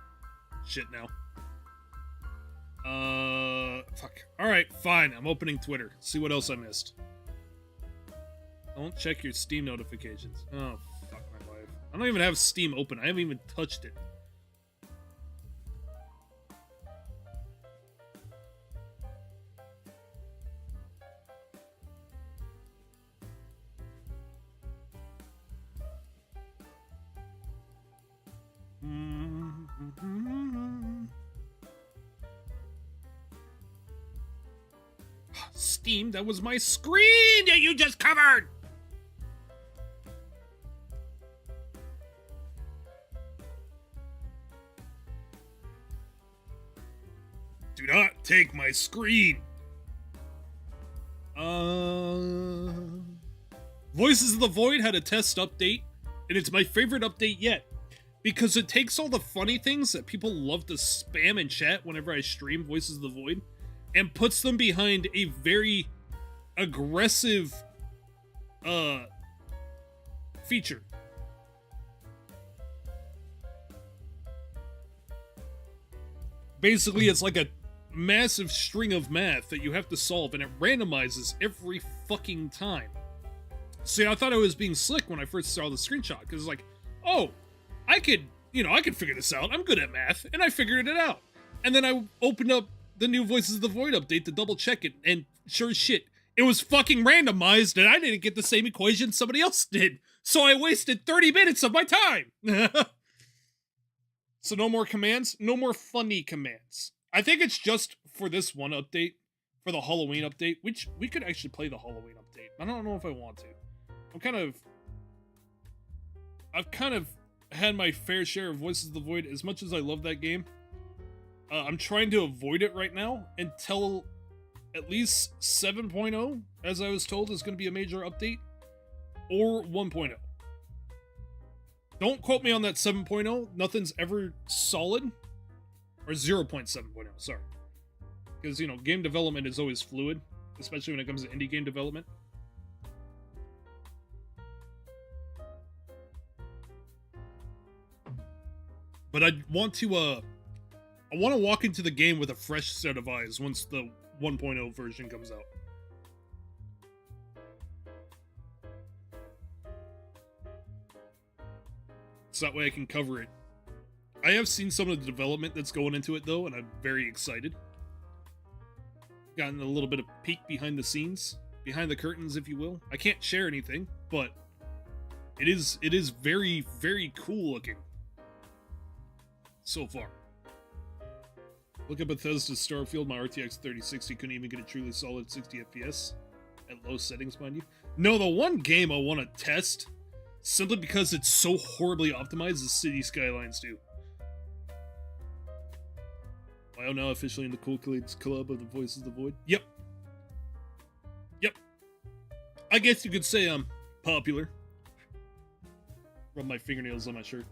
shit now. Fuck. Alright, fine. I'm opening Twitter. See what else I missed. Don't check your Steam notifications. Oh, fuck my life. I don't even have Steam open. I haven't even touched it. Steam, that was my screen that you just covered! Do not take my screen! Voices of the Void had a test update, and it's my favorite update yet. Because it takes all the funny things that people love to spam in chat whenever I stream Voices of the Void, and puts them behind a very aggressive feature. Basically, it's like a massive string of math that you have to solve, and it randomizes every fucking time. See, I thought I was being slick when I first saw the screenshot, because it's like, oh, I could figure this out. I'm good at math, and I figured it out. And then I opened up the new Voices of the Void update to double check it, and sure as shit, it was fucking randomized, and I didn't get the same equation somebody else did. So I wasted 30 minutes of my time. So no more commands, no more funny commands. I think it's just for this one update, for the Halloween update, which we could actually play the Halloween update. I don't know if I want to. I've kind of had my fair share of Voices of the Void. As much as I love that game, I'm trying to avoid it right now until at least 7.0, as I was told, is going to be a major update, or 1.0. Don't quote me on that 7.0. Nothing's ever solid. Or 0.7.0, sorry. Because, game development is always fluid, especially when it comes to indie game development. But I want to walk into the game with a fresh set of eyes once the 1.0 version comes out. So that way I can cover it. I have seen some of the development that's going into it, though, and I'm very excited. Gotten a little bit of peek behind the scenes, behind the curtains, if you will. I can't share anything, but it is very, very cool looking so far. Look at Bethesda's Starfield. My RTX 3060 couldn't even get a truly solid 60 FPS at low settings, mind you. No, the one game I want to test, simply because it's so horribly optimized, is City Skylines 2. I am now officially in the Cool Kids Club of the Voices of the Void. Yep. I guess you could say I'm popular. Rub my fingernails on my shirt.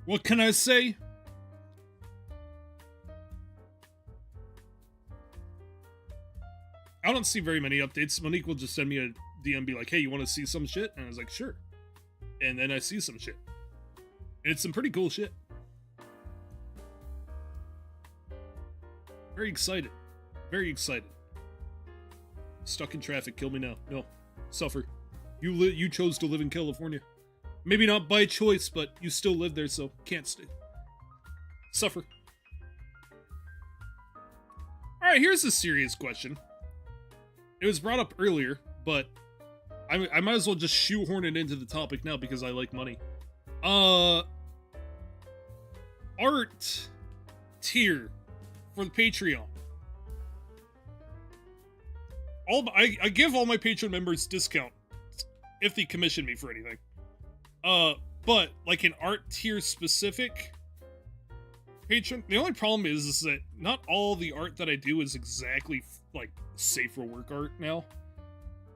What can I say? I don't see very many updates. Monique will just send me a DM, be like, hey, you want to see some shit? And I was like, sure. And then I see some shit. And it's some pretty cool shit. Very excited. Very excited. Stuck in traffic. Kill me now. No. Suffer. You chose to live in California. Maybe not by choice, but you still live there, so can't stay. Suffer. Alright, here's a serious question. it was brought up earlier, but I might as well just shoehorn it into the topic now because I like money. Art tier for the Patreon. I give all my Patreon members discount if they commission me for anything. But like an art tier specific patron, the only problem is that not all the art that I do is exactly like safe for work art now.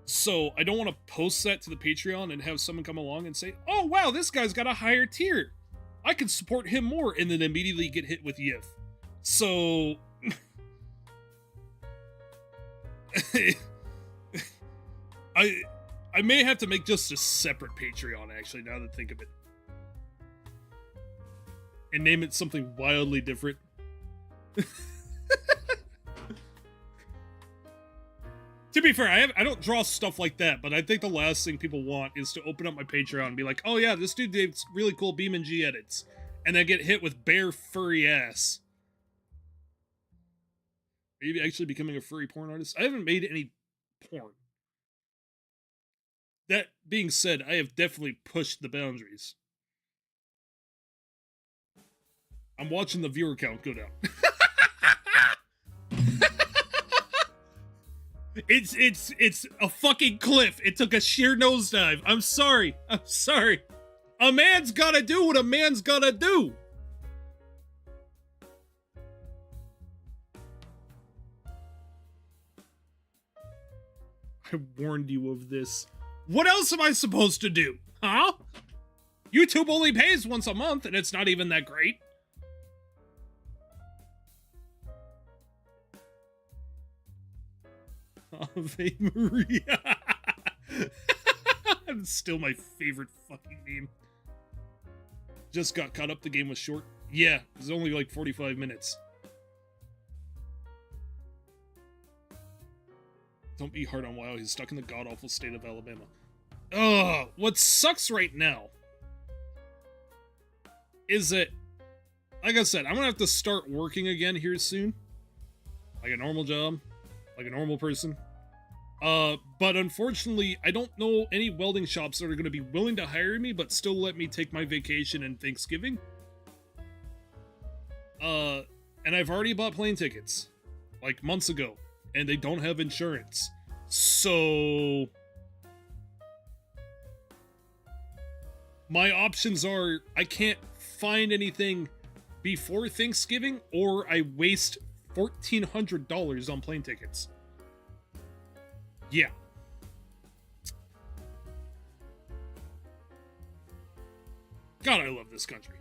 So I don't want to post that to the Patreon and have someone come along and say, "Oh wow, this guy's got a higher tier. I could support him more," and then immediately get hit with YIF. So I may have to make just a separate Patreon, actually, now that I think of it. And name it something wildly different. To be fair, I don't draw stuff like that, but I think the last thing people want is to open up my Patreon and be like, "Oh yeah, this dude did really cool BeamNG edits," and then get hit with bare furry ass. Maybe actually becoming a furry porn artist? I haven't made any porn. That being said, I have definitely pushed the boundaries. I'm watching the viewer count go down. It's a fucking cliff. It took a sheer nosedive. I'm sorry. A man's gotta do what a man's gotta do. I warned you of this. What else am I supposed to do? Huh? YouTube only pays once a month, and it's not even that great. Ave Maria. It's still my favorite fucking meme. Just got caught up, the game was short. Yeah, it was only like 45 minutes. Don't be hard on WoW, he's stuck in the god-awful state of Alabama. Ugh, what sucks right now is that, like I said, I'm gonna have to start working again here soon. Like a normal job, like a normal person. But unfortunately, I don't know any welding shops that are gonna be willing to hire me, but still let me take my vacation and Thanksgiving. And I've already bought plane tickets, like months ago, and they don't have insurance. So my options are I can't find anything before Thanksgiving, or I waste $1,400 on plane tickets. Yeah. God, I love this country.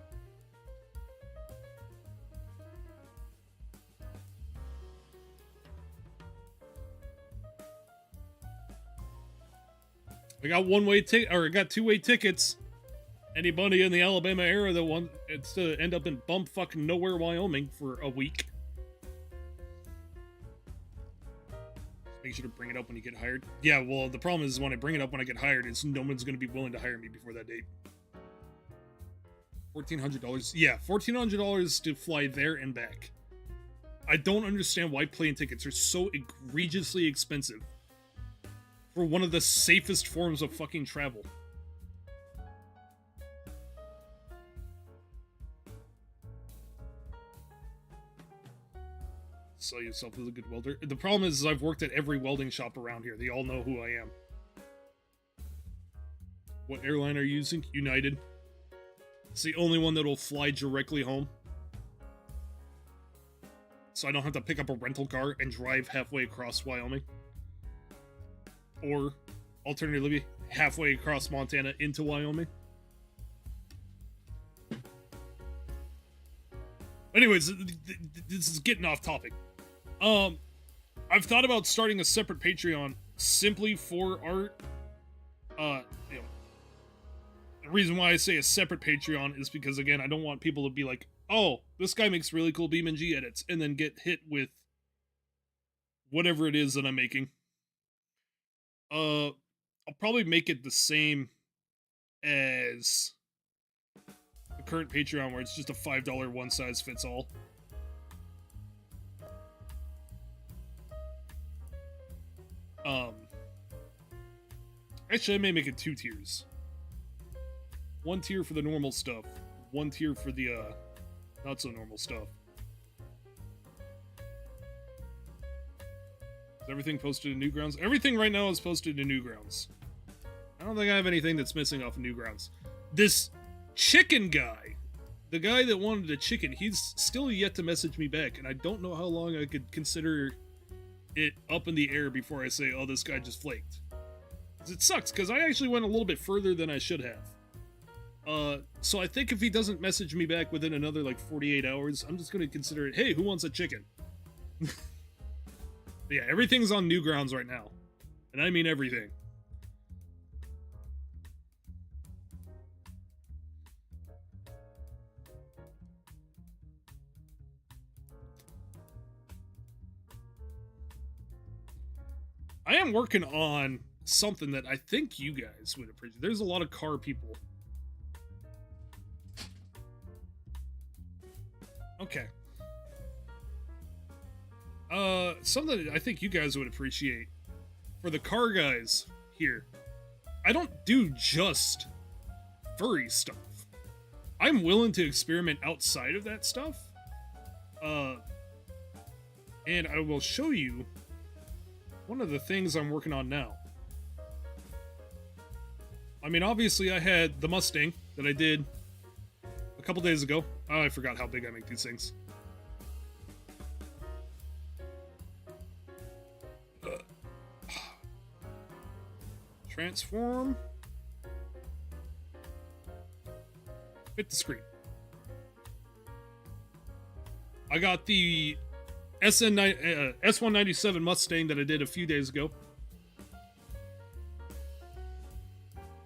I got one-way ticket, or I got two-way tickets. Anybody in the Alabama area that wants it's to end up in bumfucking nowhere, Wyoming for a week. Make sure to bring it up when you get hired. Yeah, well, the problem is when I bring it up when I get hired, is no one's going to be willing to hire me before that date. $1,400. Yeah, $1,400 to fly there and back. I don't understand why plane tickets are so egregiously expensive for one of the safest forms of fucking travel. Sell yourself as a good welder. The problem is I've worked at every welding shop around here. They all know who I am. What airline are you using? United. It's the only one that'll fly directly home. So I don't have to pick up a rental car and drive halfway across Wyoming. Or, alternatively, halfway across Montana into Wyoming. Anyways, this is getting off topic. I've thought about starting a separate Patreon simply for art. You know, the reason why I say a separate Patreon is because, again, I don't want people to be like, "Oh, this guy makes really cool BeamNG edits," and then get hit with whatever it is that I'm making. I'll probably make it the same as the current Patreon, where it's just a $5 one-size-fits-all. Actually, I may make it 2 tiers. 1 tier for the normal stuff. 1 tier for the, not so normal stuff. Is everything posted in Newgrounds? Everything right now is posted in Newgrounds. I don't think I have anything that's missing off of Newgrounds. This chicken guy, the guy that wanted a chicken, he's still yet to message me back, and I don't know how long I could consider it up in the air before I say, oh, this guy just flaked. 'Cause it sucks, because I actually went a little bit further than I should have. So I think if he doesn't message me back within another, like, 48 hours, I'm just going to consider it, hey, who wants a chicken? Yeah, everything's on Newgrounds right now. And I mean everything. I am working on something that I think you guys would appreciate. There's a lot of car people. Okay. Something that I think you guys would appreciate. For the car guys here. I don't do just furry stuff. I'm willing to experiment outside of that stuff. And I will show you one of the things I'm working on now. I mean, obviously I had the Mustang that I did a couple days ago. Oh, I forgot how big I make these things. Transform. Fit the screen. I got the S197 Mustang that I did a few days ago,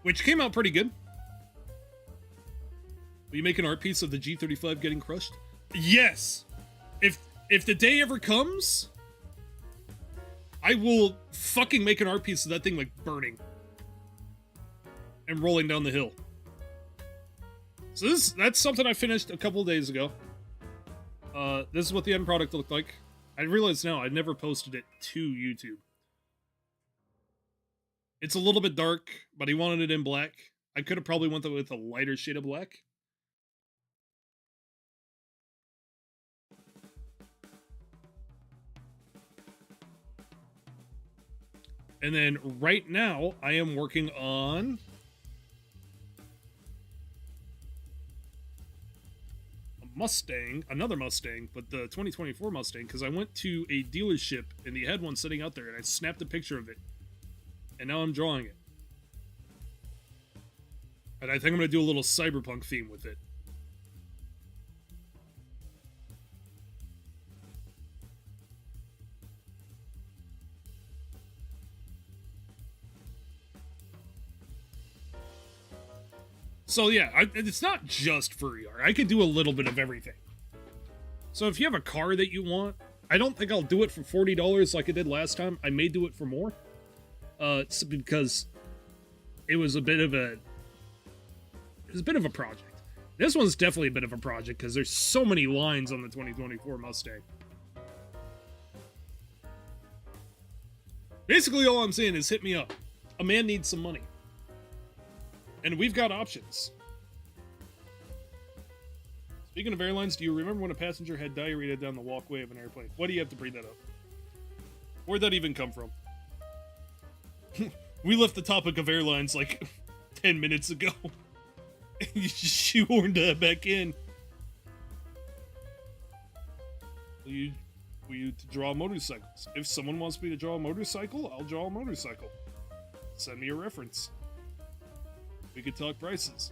which came out pretty good. Will you make an art piece of the G35 getting crushed? Yes. If the day ever comes, I will fucking make an art piece of that thing, like, burning and rolling down the hill. So that's something I finished a couple days ago. This is what the end product looked like. I realize now I never posted it to YouTube. It's a little bit dark, but he wanted it in black. I could have probably went with a lighter shade of black. And then right now, I am working on a Mustang, another Mustang, but the 2024 Mustang, because I went to a dealership and they had one sitting out there and I snapped a picture of it. And now I'm drawing it. And I think I'm going to do a little cyberpunk theme with it. So yeah, it's not just furry art. I can do a little bit of everything. So if you have a car that you want, I don't think I'll do it for $40 like I did last time. I may do it for more. It's because it was a bit of a project. This one's definitely a bit of a project because there's so many lines on the 2024 Mustang. Basically, all I'm saying is hit me up. A man needs some money. And we've got options. Speaking of airlines, do you remember when a passenger had diarrhea down the walkway of an airplane? Why do you have to bring that up? Where'd that even come from? We left the topic of airlines like 10 minutes ago. You just shoehorned that back in. We to draw motorcycles. If someone wants me to draw a motorcycle, I'll draw a motorcycle. Send me a reference. We could talk prices.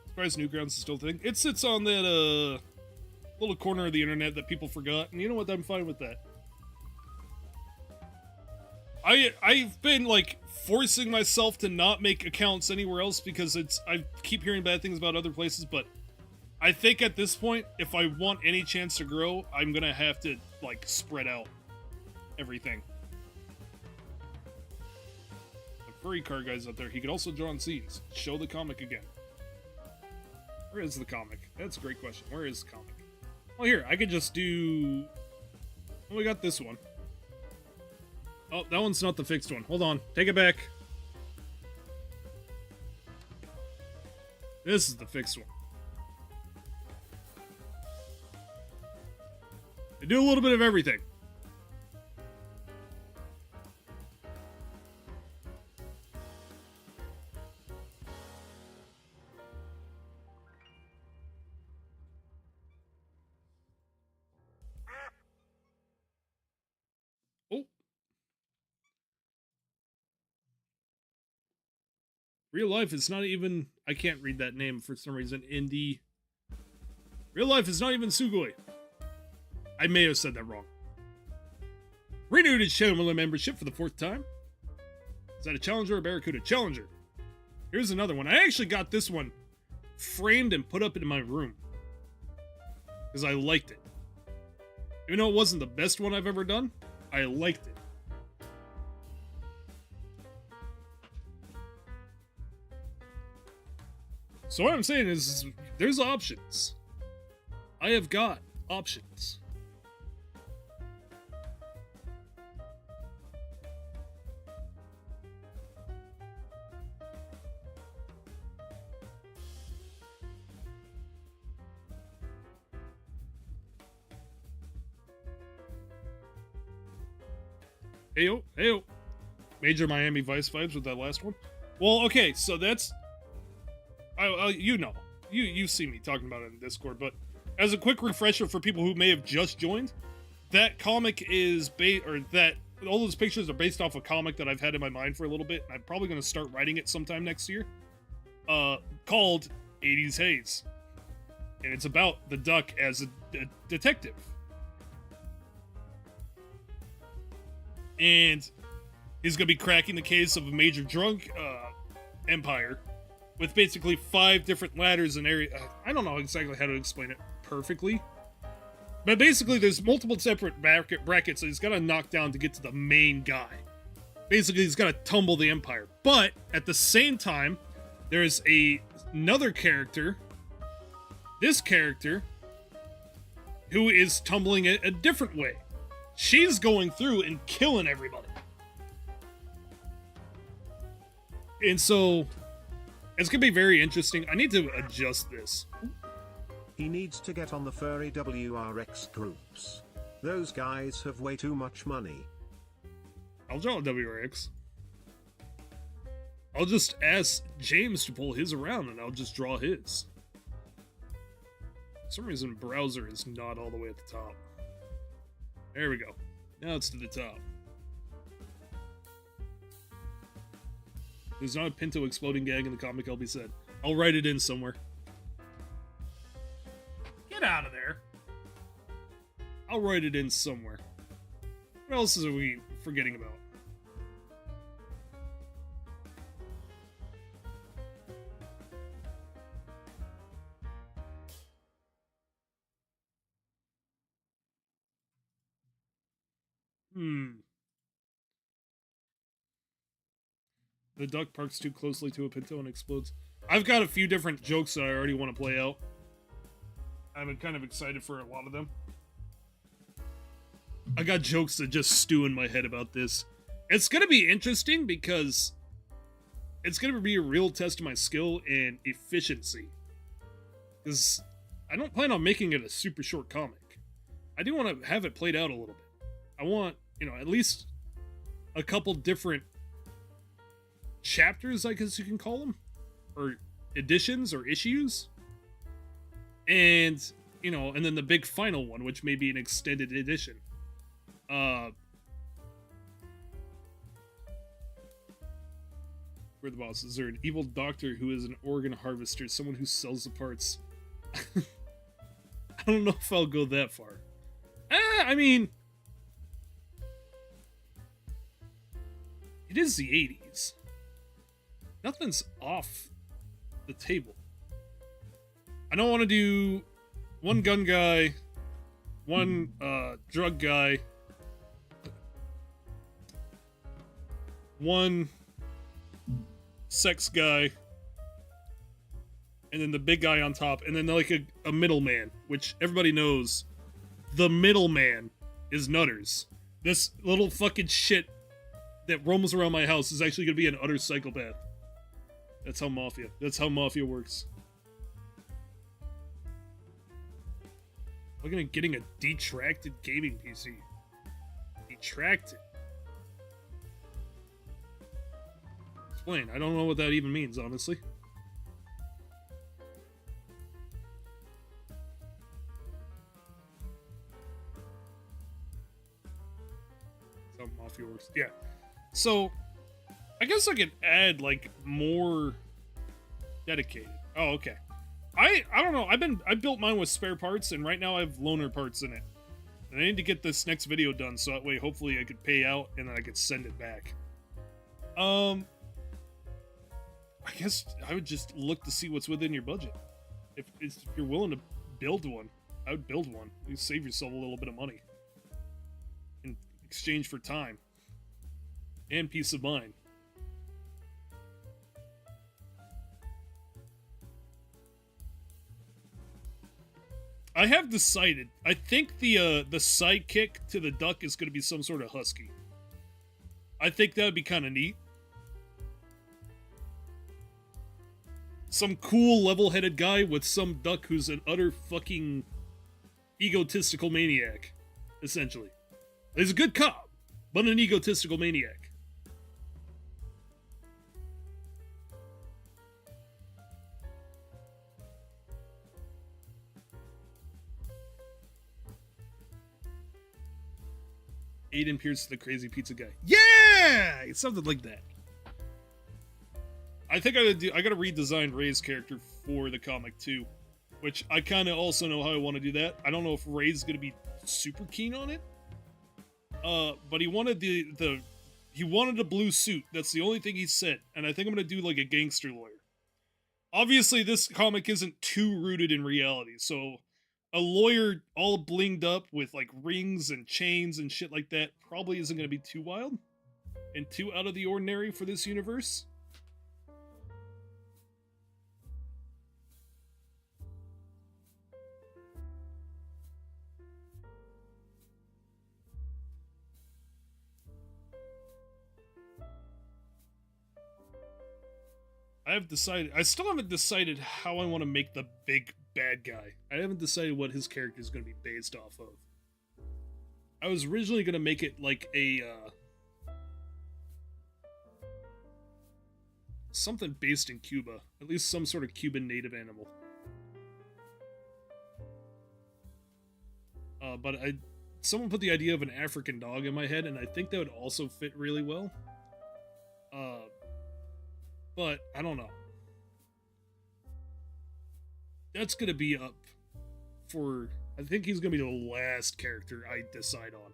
Surprised Newgrounds is still a thing. It sits on that little corner of the internet that people forgot, and you know what? I'm fine with that. I've been like forcing myself to not make accounts anywhere else because I keep hearing bad things about other places, but I think at this point, if I want any chance to grow, I'm gonna have to like spread out everything. The furry car guy's out there. He could also draw on scenes. Show the comic again. Where is the comic? That's a great question. Where is the comic? Well, here, I could just do Oh, we got this one. Oh, that one's not the fixed one. Hold on. Take it back. This is the fixed one. They do a little bit of everything. Oh. Real life is not even... I can't read that name for some reason. Indie. Real life is not even Sugoi. I may have said that wrong. Renewed its channel membership for the 4th time. Is that a Challenger or Barracuda? Challenger. Here's another one. I actually got this one framed and put up in my room. Because I liked it. Even though it wasn't the best one I've ever done, I liked it. So what I'm saying is there's options. I have got options. Heyo, heyo. Major Miami Vice vibes with that last one. Well, okay, so that's... you know. You see me talking about it in Discord, but as a quick refresher for people who may have just joined, that comic is all those pictures are based off a comic that I've had in my mind for a little bit, and I'm probably going to start writing it sometime next year, called 80s Haze. And it's about the Duck as a detective. And he's going to be cracking the case of a major drug empire with basically 5 different ladders and area. I don't know exactly how to explain it perfectly. But basically, there's multiple separate brackets that he's got to knock down to get to the main guy. Basically, he's got to tumble the empire. But at the same time, there's another character, this character, who is tumbling it a different way. She's going through and killing everybody. And so, it's going to be very interesting. I need to adjust this. He needs to get on the furry WRX groups. Those guys have way too much money. I'll draw a WRX. I'll just ask James to pull his around and I'll just draw his. For some reason, browser is not all the way at the top. There we go. Now it's to the top. There's not a Pinto exploding gag in the comic, LB said. I'll write it in somewhere. Get out of there. I'll write it in somewhere. What else are we forgetting about? The duck parks too closely to a Pinto and explodes. I've got a few different jokes that I already want to play out. I'm kind of excited for a lot of them. I got jokes that just stew in my head about this. It's going to be interesting because it's going to be a real test of my skill and efficiency. Because I don't plan on making it a super short comic. I do want to have it played out a little bit. I want, at least a couple different chapters, I guess you can call them, or editions or issues, and and then the big final one, which may be an extended edition. We're the boss. Is there an evil doctor who is an organ harvester, someone who sells the parts? I don't know if I'll go that far. I mean, it is the 80s. Nothing's off the table. I don't want to do one gun guy, one drug guy, one sex guy, and then the big guy on top, and then like a middleman, which everybody knows the middleman is Nutters. This little fucking shit that roams around my house is actually gonna be an utter psychopath. That's how Mafia works. Looking at getting a detracted gaming PC. Detracted. Explain. I don't know what that even means, honestly. That's how Mafia works. Yeah. So, I guess I could add, like, more dedicated. Oh, okay. I don't know. I built mine with spare parts, and right now I have loaner parts in it. And I need to get this next video done, so that way hopefully I could pay out and then I could send it back. I guess I would just look to see what's within your budget. If you're willing to build one, I would build one. You save yourself a little bit of money in exchange for time and peace of mind. I have decided. I think the sidekick to the duck is going to be some sort of husky. I think that would be kind of neat. Some cool level-headed guy with some duck who's an utter fucking egotistical maniac, essentially. He's a good cop, but an egotistical maniac. Aiden Pierce, the crazy pizza guy. Yeah! Something like that. I think I gotta redesign Ray's character for the comic too, which I kind of also know how I want to do that. I don't know if Ray's gonna be super keen on it, but he wanted he wanted a blue suit. That's the only thing he said, and I think I'm gonna do like a gangster lawyer. Obviously, this comic isn't too rooted in reality, so a lawyer all blinged up with like rings and chains and shit like that probably isn't gonna be too wild and too out of the ordinary for this universe. I still haven't decided how I want to make the big bad guy. I haven't decided what his character is going to be based off of. I was originally going to make it like a, something based in Cuba. At least some sort of Cuban native animal. But someone put the idea of an African dog in my head, and I think that would also fit really well. But I don't know. That's gonna be up for. I think he's gonna be the last character I decide on.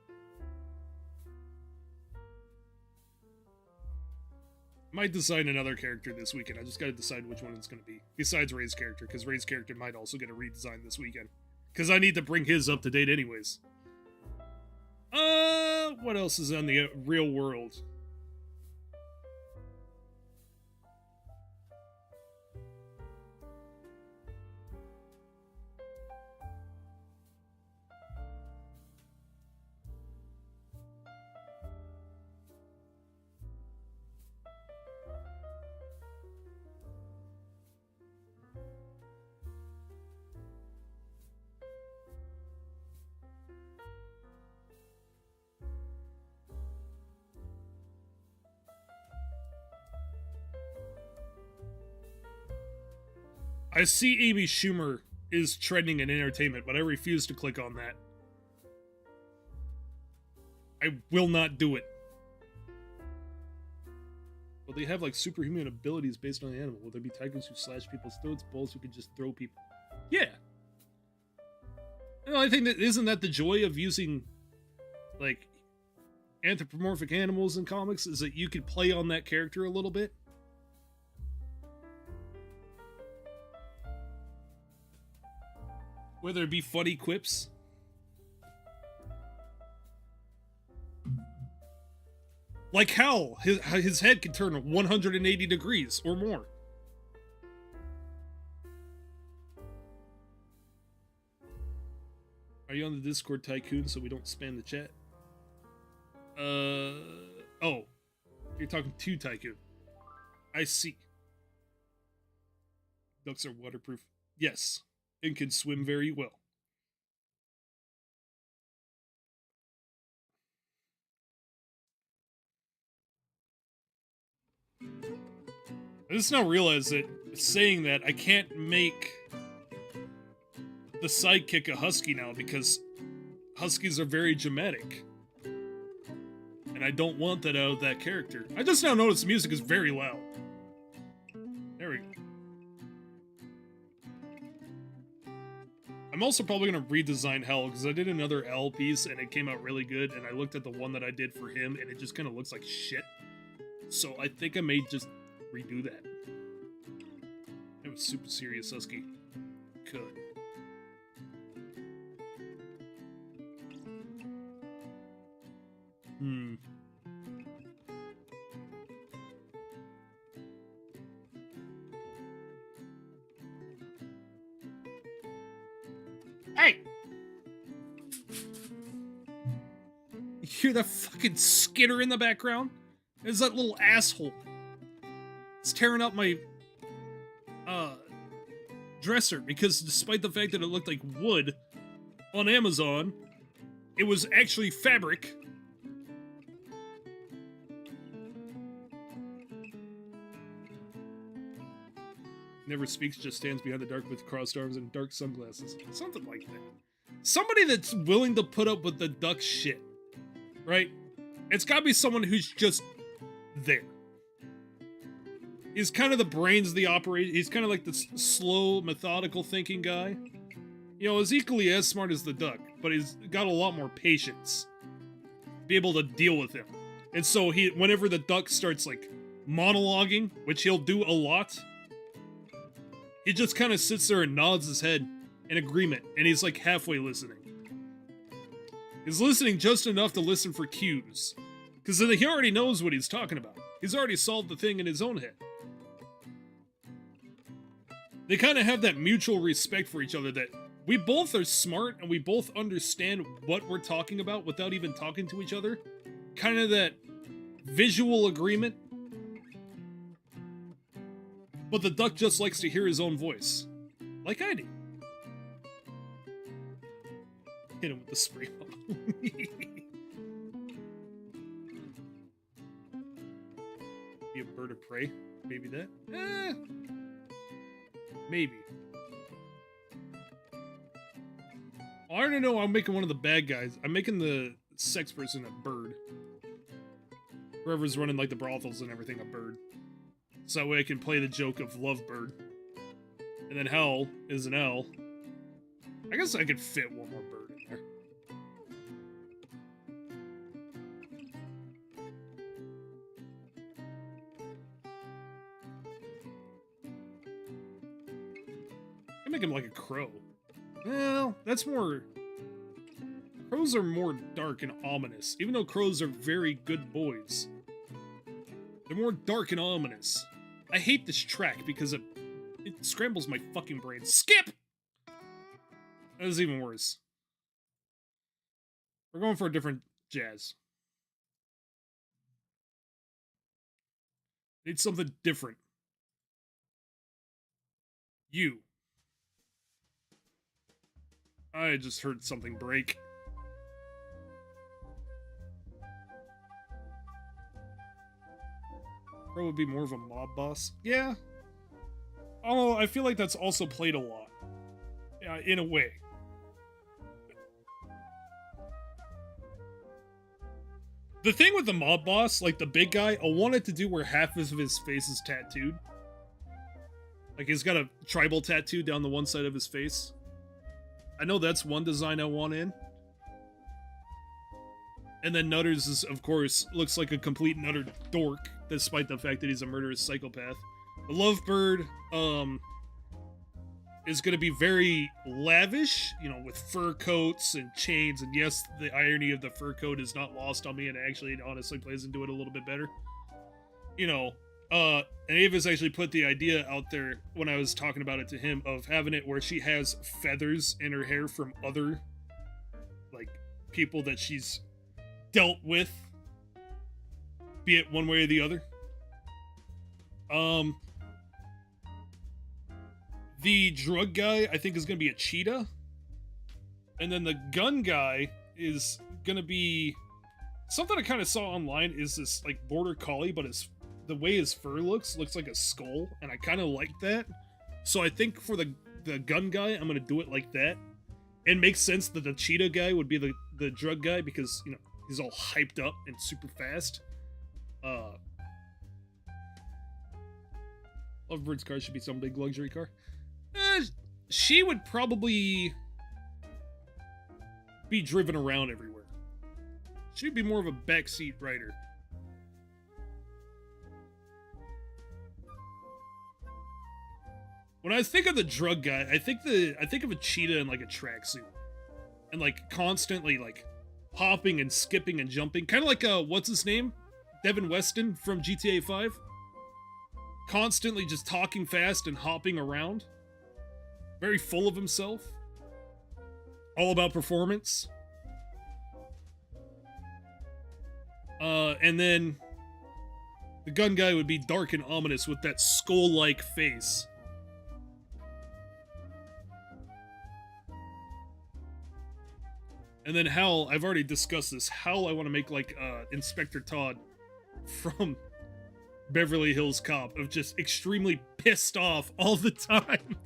Might decide another character this weekend. I just gotta decide which one it's gonna be. Besides Ray's character, because Ray's character might also get a redesign this weekend. Because I need to bring his up to date anyways. What else is on the real world? I see Amy Schumer is trending in entertainment, but I refuse to click on that. I will not do it. Well, they have like superhuman abilities based on the animal. Will there be tigers who slash people's throats, bulls who can just throw people? Yeah. I think that isn't that the joy of using like anthropomorphic animals in comics, is that you could play on that character a little bit. Whether it be funny quips. Like Hal, his head can turn 180 degrees or more. Are you on the Discord, Tycoon, so we don't spam the chat? Oh. You're talking to Tycoon. I see. Ducks are waterproof. Yes. And can swim very well. I just now realize that saying that I can't make the sidekick a husky now because huskies are very dramatic. And I don't want that out of that character. I just now noticed the music is very loud. There we go. I'm also probably going to redesign Hell because I did another L piece and it came out really good. And I looked at the one that I did for him and it just kind of looks like shit. So I think I may just redo that. It was super serious husky. Could. Hey! You hear that fucking skitter in the background? There's that little asshole. It's tearing up my dresser because despite the fact that it looked like wood on Amazon, it was actually fabric. Never speaks, just stands behind the dark with crossed arms and dark sunglasses. Something like that. Somebody that's willing to put up with the duck shit. Right? It's gotta be someone who's just there. He's kind of the brains of the operation. He's kind of like the slow, methodical thinking guy. You know, he's equally as smart as the duck, but he's got a lot more patience. Be able to deal with him. And so whenever the duck starts like monologuing, which he'll do a lot, he just kind of sits there and nods his head in agreement, and he's like halfway listening. He's listening just enough to listen for cues, because he already knows what he's talking about. He's already solved the thing in his own head. They kind of have that mutual respect for each other that we both are smart and we both understand what we're talking about without even talking to each other. Kind of that visual agreement. But the duck just likes to hear his own voice. Like I do. Hit him with the spray bottle. Be a bird of prey. Maybe that. Maybe. I already know I'm making one of the bad guys. I'm making the sex person a bird. Whoever's running like the brothels and everything a bird. So that way I can play the joke of Lovebird. And then Hell is an L. I guess I could fit one more bird in there. I make him like a crow. Well, that's more... Crows are more dark and ominous, even though crows are very good boys. They're more dark and ominous. I hate this track because it scrambles my fucking brain. Skip! That is even worse. We're going for a different jazz. Need something different. You. I just heard something break. Crow would be more of a mob boss. Yeah. Although I feel like that's also played a lot. Yeah, in a way. The thing with the mob boss, like the big guy, I wanted to do where half of his face is tattooed. Like he's got a tribal tattoo down the one side of his face. I know that's one design I want in. And then Nutters is, of course, looks like a complete and utter dork, despite the fact that he's a murderous psychopath. The Lovebird, is going to be very lavish, you know, with fur coats and chains. And yes, the irony of the fur coat is not lost on me, and actually, it honestly plays into it a little bit better. You know, and Ava's actually put the idea out there when I was talking about it to him of having it where she has feathers in her hair from other people that she's dealt with, be it one way or the other. The drug guy, I think, is going to be a cheetah. And then the gun guy is going to be... Something I kind of saw online is this, like, border collie, but the way his fur looks like a skull, and I kind of like that. So I think for the gun guy, I'm going to do it like that. It makes sense that the cheetah guy would be the drug guy because, you know, he's all hyped up and super fast. Lovebird's car should be some big luxury car. She would probably be driven around everywhere. She'd be more of a backseat rider. When I think of the drug guy, I think of a cheetah in like a tracksuit, and like constantly like hopping and skipping and jumping, kind of like what's his name, Devin Weston from GTA 5. Constantly just talking fast and hopping around, very full of himself, all about performance. And then the gun guy would be dark and ominous with that skull-like face. And then Hal, I've already discussed this. Hal, I want to make like Inspector Todd from Beverly Hills Cop, of just extremely pissed off all the time.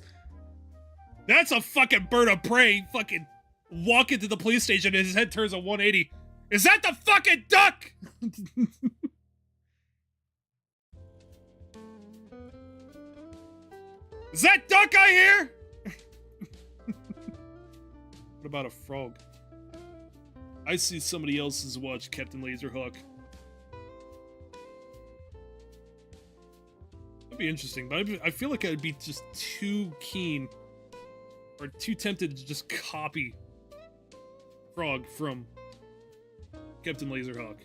That's a fucking bird of prey. Fucking walk into the police station and his head turns a 180. Is that the fucking duck? Is that duck I hear? What about a frog? I see somebody else's watch, Captain Laserhawk. That'd be interesting, but I feel like I'd be just too keen or too tempted to just copy Frog from Captain Laserhawk.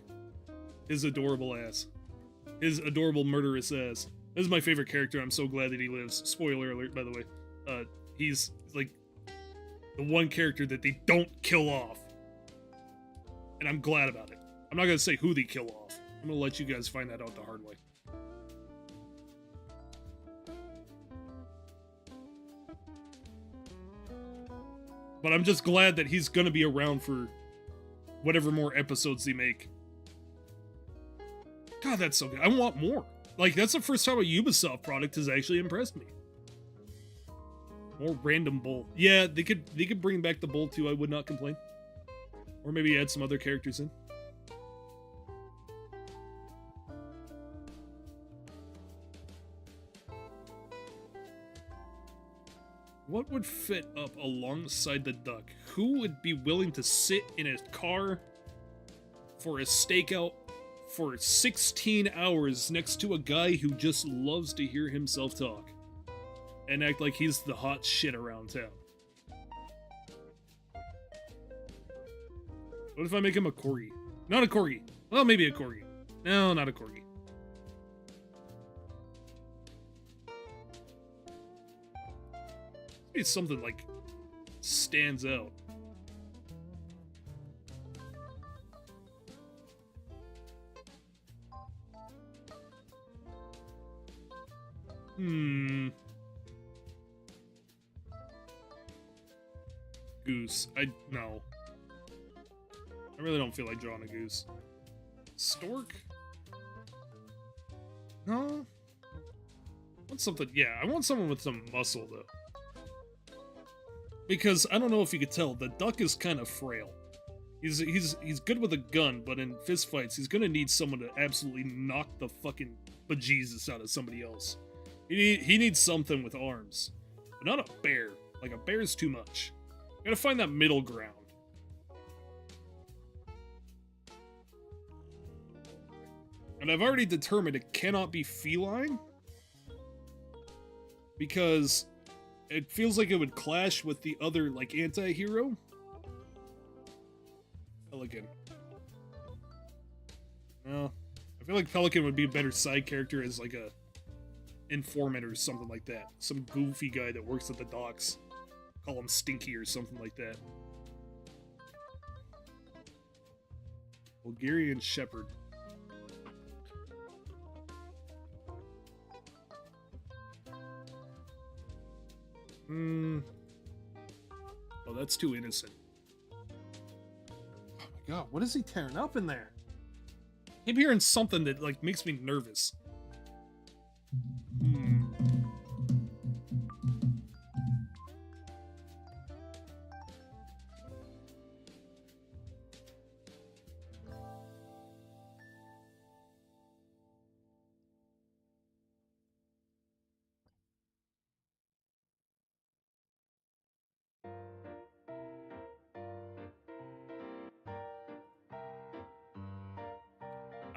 His adorable ass. His adorable murderous ass. This is my favorite character. I'm so glad that he lives. Spoiler alert, by the way. He's like the one character that they don't kill off. And I'm glad about it. I'm not going to say who they kill off. I'm going to let you guys find that out the hard way. But I'm just glad that he's going to be around for whatever more episodes they make. God, that's so good. I want more. Like, that's the first time a Ubisoft product has actually impressed me. More random bull. Yeah, they could bring back the bull too. I would not complain. Or maybe add some other characters in. What would fit up alongside the duck? Who would be willing to sit in a car for a stakeout for 16 hours next to a guy who just loves to hear himself talk and act like he's the hot shit around town? What if I make him a corgi? Not a corgi. Well, maybe a corgi. No, not a corgi. Maybe something like stands out. Goose. No. I really don't feel like drawing a goose. Stork? No. I want something. Yeah, I want someone with some muscle though. Because I don't know if you could tell, the duck is kind of frail. He's good with a gun, but in fistfights, he's gonna need someone to absolutely knock the fucking bejesus out of somebody else. He needs something with arms, but not a bear. Like a bear's too much. You gotta find that middle ground. And I've already determined it cannot be feline because it feels like it would clash with the other, like, anti-hero. Pelican. Well, I feel like Pelican would be a better side character as, like, a informant or something like that. Some goofy guy that works at the docks. Call him Stinky or something like that. Bulgarian Shepherd. Oh, that's too innocent. Oh my god, what is he tearing up in there? I'm hearing something that like makes me nervous.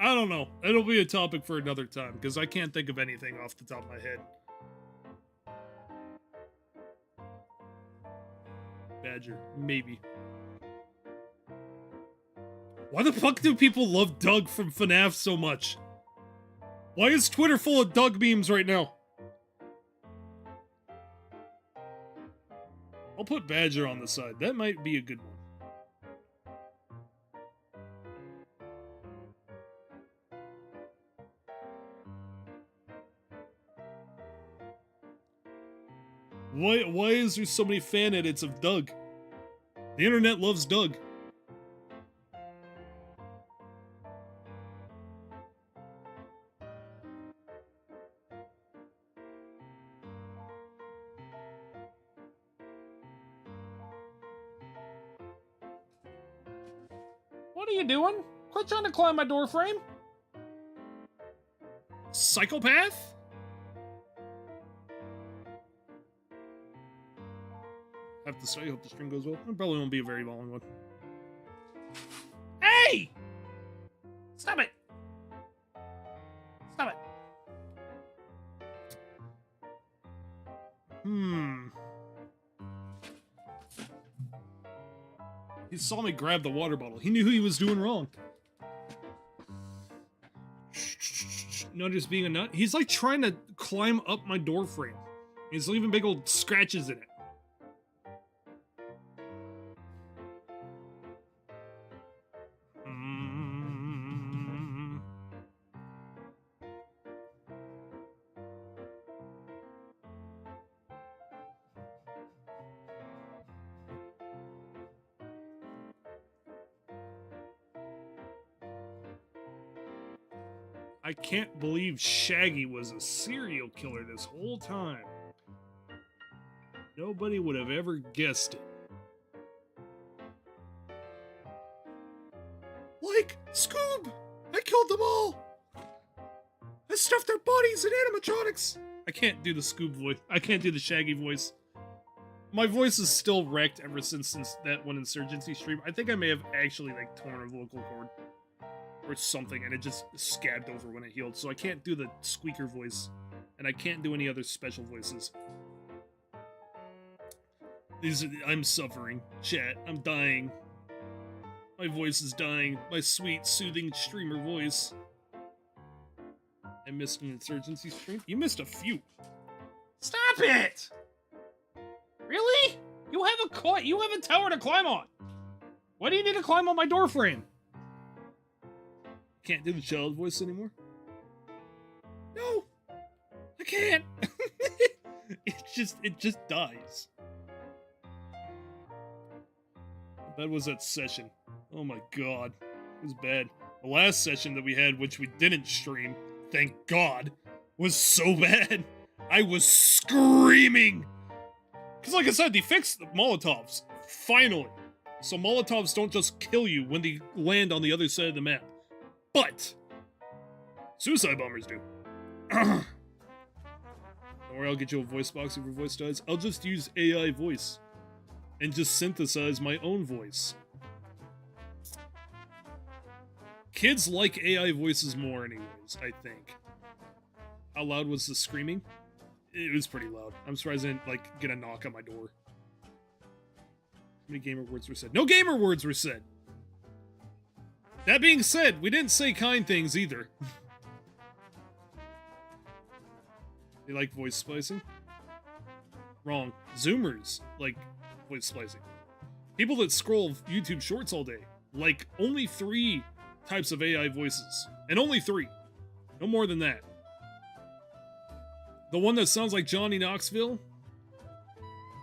I don't know. It'll be a topic for another time because I can't think of anything off the top of my head. Badger, maybe. Why the fuck do people love Doug from FNAF so much? Why is Twitter full of Doug memes right now? I'll put Badger on the side. That might be a good one. Why is there so many fan edits of Doug? The internet loves Doug. What are you doing? Quit trying to climb my door frame. Psychopath? Have to say, hope the stream goes well. It probably won't be a very long one. Hey! Stop it! Stop it! He saw me grab the water bottle. He knew he was doing wrong. Not just being a nut. He's like trying to climb up my door frame. He's leaving big old scratches in it. I can't believe Shaggy was a serial killer this whole time. Nobody would have ever guessed it. Like, Scoob! I killed them all! I stuffed their bodies in animatronics! I can't do the Scoob voice. I can't do the Shaggy voice. My voice is still wrecked ever since that one Insurgency stream. I think I may have actually, like, torn a vocal cord. Or something, and it just scabbed over when it healed, so I can't do the squeaker voice, and I can't do any other special voices. I'm suffering. Chat, I'm dying. My voice is dying. My sweet, soothing streamer voice. I missed an Insurgency stream? You missed a few. Stop it! Really? You have a tower to climb on! Why do you need to climb on my door frame? Can't do the child voice anymore? No! I can't! it just dies. How bad was that session? Oh my god. It was bad. The last session that we had, which we didn't stream, thank god, was so bad. I was screaming! Because like I said, they fixed the Molotovs. Finally. So Molotovs don't just kill you when they land on the other side of the map. But suicide bombers do. Don't worry, I'll get you a voice box if your voice dies. I'll just use AI voice and just synthesize my own voice. Kids like AI voices more anyways, I think. How loud was the screaming? It was pretty loud. I'm surprised I didn't, like, get a knock on my door. How many gamer words were said? No gamer words were said! That being said, we didn't say kind things either. They like voice splicing? Wrong. Zoomers like voice splicing. People that scroll YouTube shorts all day like only 3 types of AI voices, and only 3. No more than that. The one that sounds like Johnny Knoxville,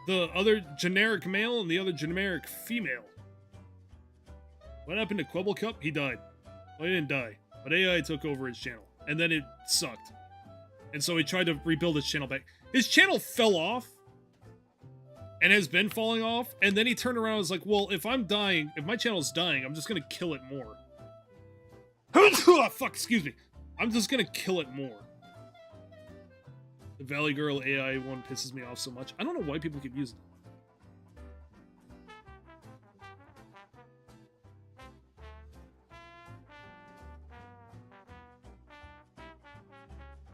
the other generic male, and the other generic female. What happened to Quibble Cup? He died. Well, he didn't die, but AI took over his channel, and then it sucked. And so he tried to rebuild his channel back. His channel fell off, and has been falling off, and then he turned around and was like, well, if I'm dying, if my channel's dying, I'm just gonna kill it more. Oh, fuck, excuse me. I'm just gonna kill it more. The Valley Girl AI one pisses me off so much. I don't know why people keep using it.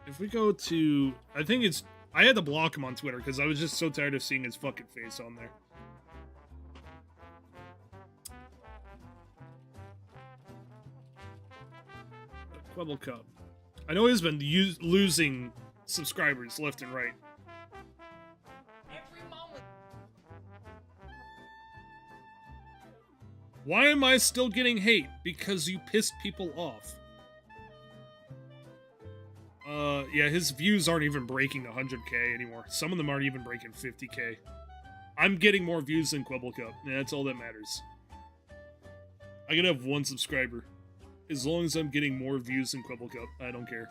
If we go to... I think it's... I had to block him on Twitter because I was just so tired of seeing his fucking face on there. Quibble Cup. I know he's been losing subscribers left and right. Every moment. Why am I still getting hate? Because you pissed people off. Yeah, his views aren't even breaking 100k anymore. Some of them aren't even breaking 50k. I'm getting more views than Quibble Cup, and that's all that matters. I could have 1 subscriber. As long as I'm getting more views than Quibble Cup, I don't care.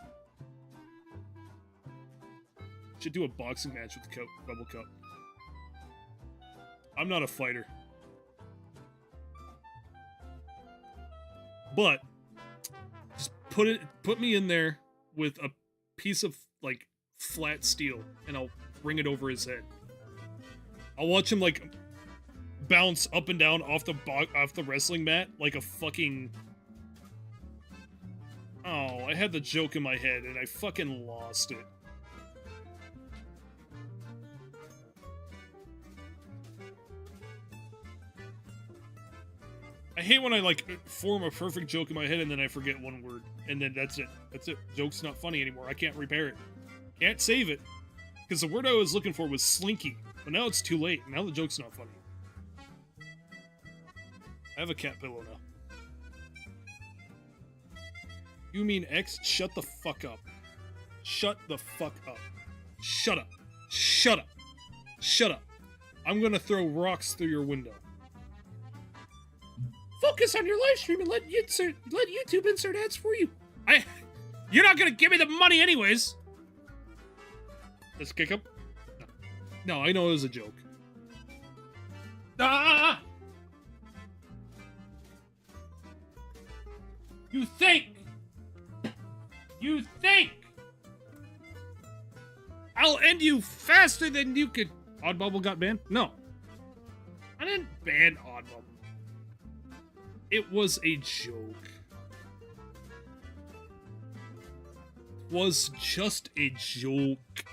Should do a boxing match with Quibble Cup. I'm not a fighter. But just put me in there with a piece of like flat steel and I'll bring it over his head. I'll watch him like bounce up and down off the wrestling mat like a fucking... Oh, I had the joke in my head and I fucking lost it. I hate when I like form a perfect joke in my head and then I forget one word. And then that's it. That's it. Joke's not funny anymore. I can't repair it. Can't save it. Because the word I was looking for was slinky. But now it's too late. Now the joke's not funny. I have a cat pillow now. You mean X? Shut the fuck up. Shut the fuck up. Shut up. Shut up. Shut up. I'm gonna throw rocks through your window. Focus on your live stream and let YouTube insert ads for you. You're not gonna give me the money anyways. Let's kick up. No, I know it was a joke. Ah! You think? You think? I'll end you faster than you could. Odd Bubble got banned? No. I didn't ban Odd Bubble. It was a joke. It was just a joke.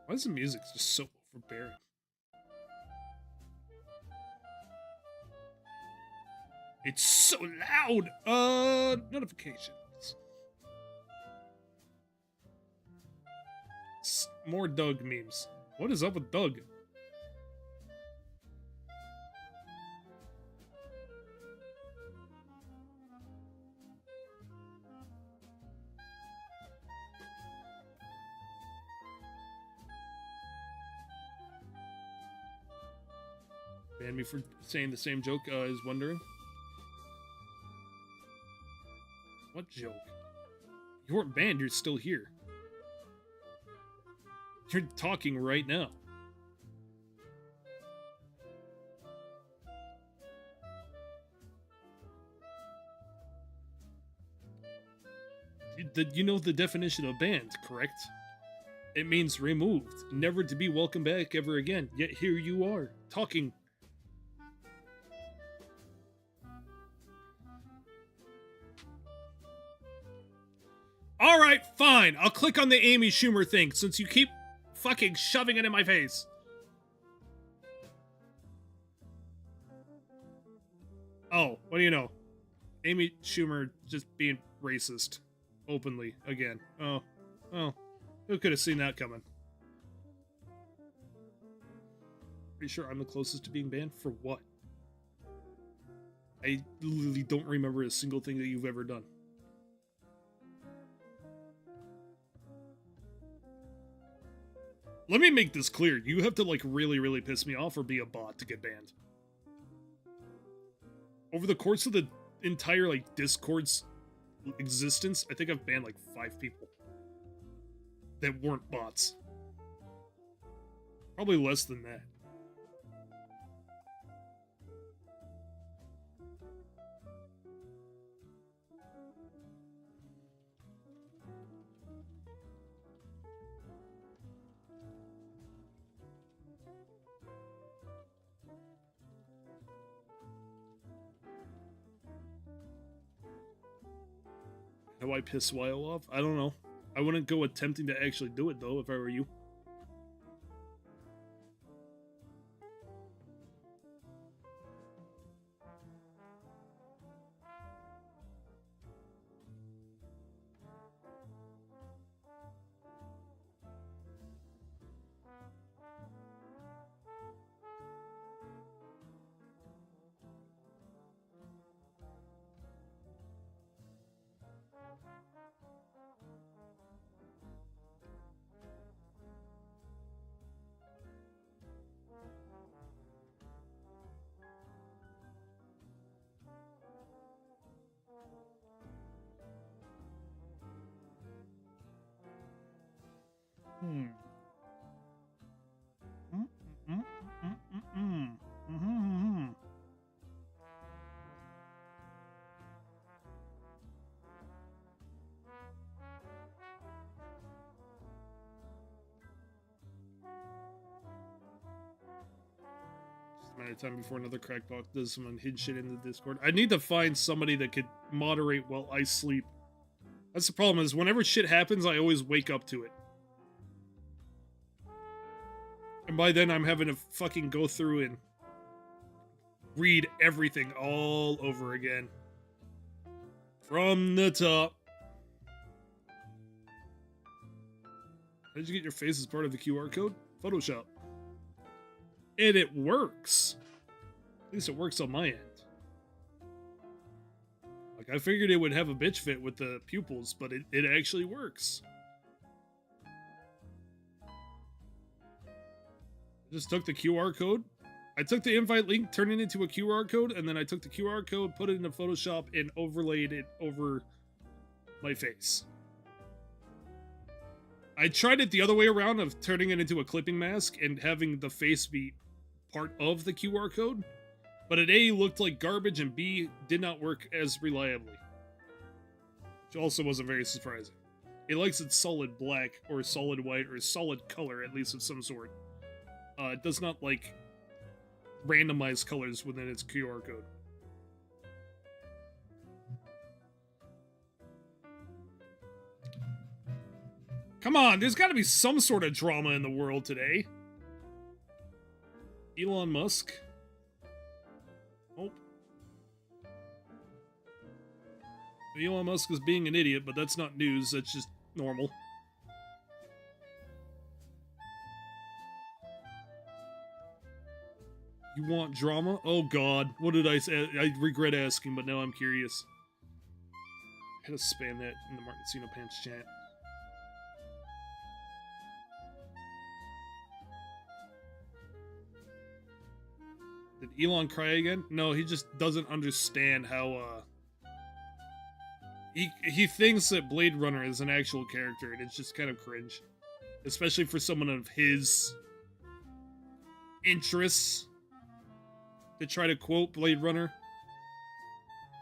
Why is the music just so overbearing? It's so loud! Notifications. More Doug memes. What is up with Doug? Ban me for saying the same joke, is wondering. What joke? You weren't banned, you're still here. You're talking right now. You know the definition of banned, correct? It means removed, never to be welcome back ever again. Yet here you are, talking. Alright, fine. I'll click on the Amy Schumer thing, since you keep fucking shoving it in my face. Oh, what do you know? Amy Schumer just being racist. Openly, again. Oh, who could have seen that coming? Pretty sure I'm the closest to being banned for what? I literally don't remember a single thing that you've ever done. Let me make this clear. You have to, like, really, really piss me off or be a bot to get banned. Over the course of the entire, like, Discord's existence, I think I've banned, like, 5 people that weren't bots. Probably less than that. How I piss Wyo off? I don't know. I wouldn't go attempting to actually do it, though, if I were you. Just a matter of time before another crackpot does some unhinged shit in the Discord. I need to find somebody that could moderate while I sleep. That's the problem, is whenever shit happens, I always wake up to it. And by then, I'm having to fucking go through and read everything all over again. From the top. How did you get your face as part of the QR code? Photoshop. And it works. At least it works on my end. Like, I figured it would have a bitch fit with the pupils, but it actually works. Just took the QR code. I took the invite link, turned it into a QR code, and then I took the QR code, put it into Photoshop, and overlaid it over my face. I tried it the other way around of turning it into a clipping mask and having the face be part of the QR code, but it A, looked like garbage, and B, did not work as reliably. Which also wasn't very surprising. It likes its solid black, or solid white, or solid color, at least of some sort. It does not, like, randomize colors within its QR code. Come on, there's gotta be some sort of drama in the world today. Elon Musk. Oh. Elon Musk is being an idiot, but that's not news, that's just normal. You want drama? Oh god, what did I say? I regret asking, but now I'm curious. I had to spam that in the Martincino Pants chat. Did Elon cry again? No, he just doesn't understand how, He thinks that Blade Runner is an actual character, and it's just kind of cringe. Especially for someone of his interests. To try to quote Blade Runner,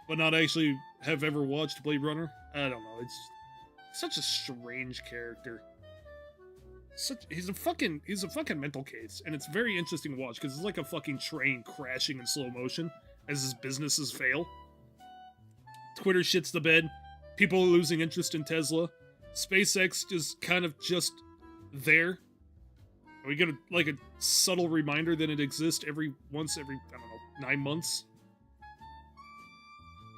but not actually have ever watched Blade Runner. I don't know, it's such a strange character. He's a fucking mental case, and it's very interesting to watch, because it's like a fucking train crashing in slow motion as his businesses fail. Twitter shits the bed, people are losing interest in Tesla, SpaceX is kind of just there. We get a subtle reminder that it exists every, I don't know, 9 months.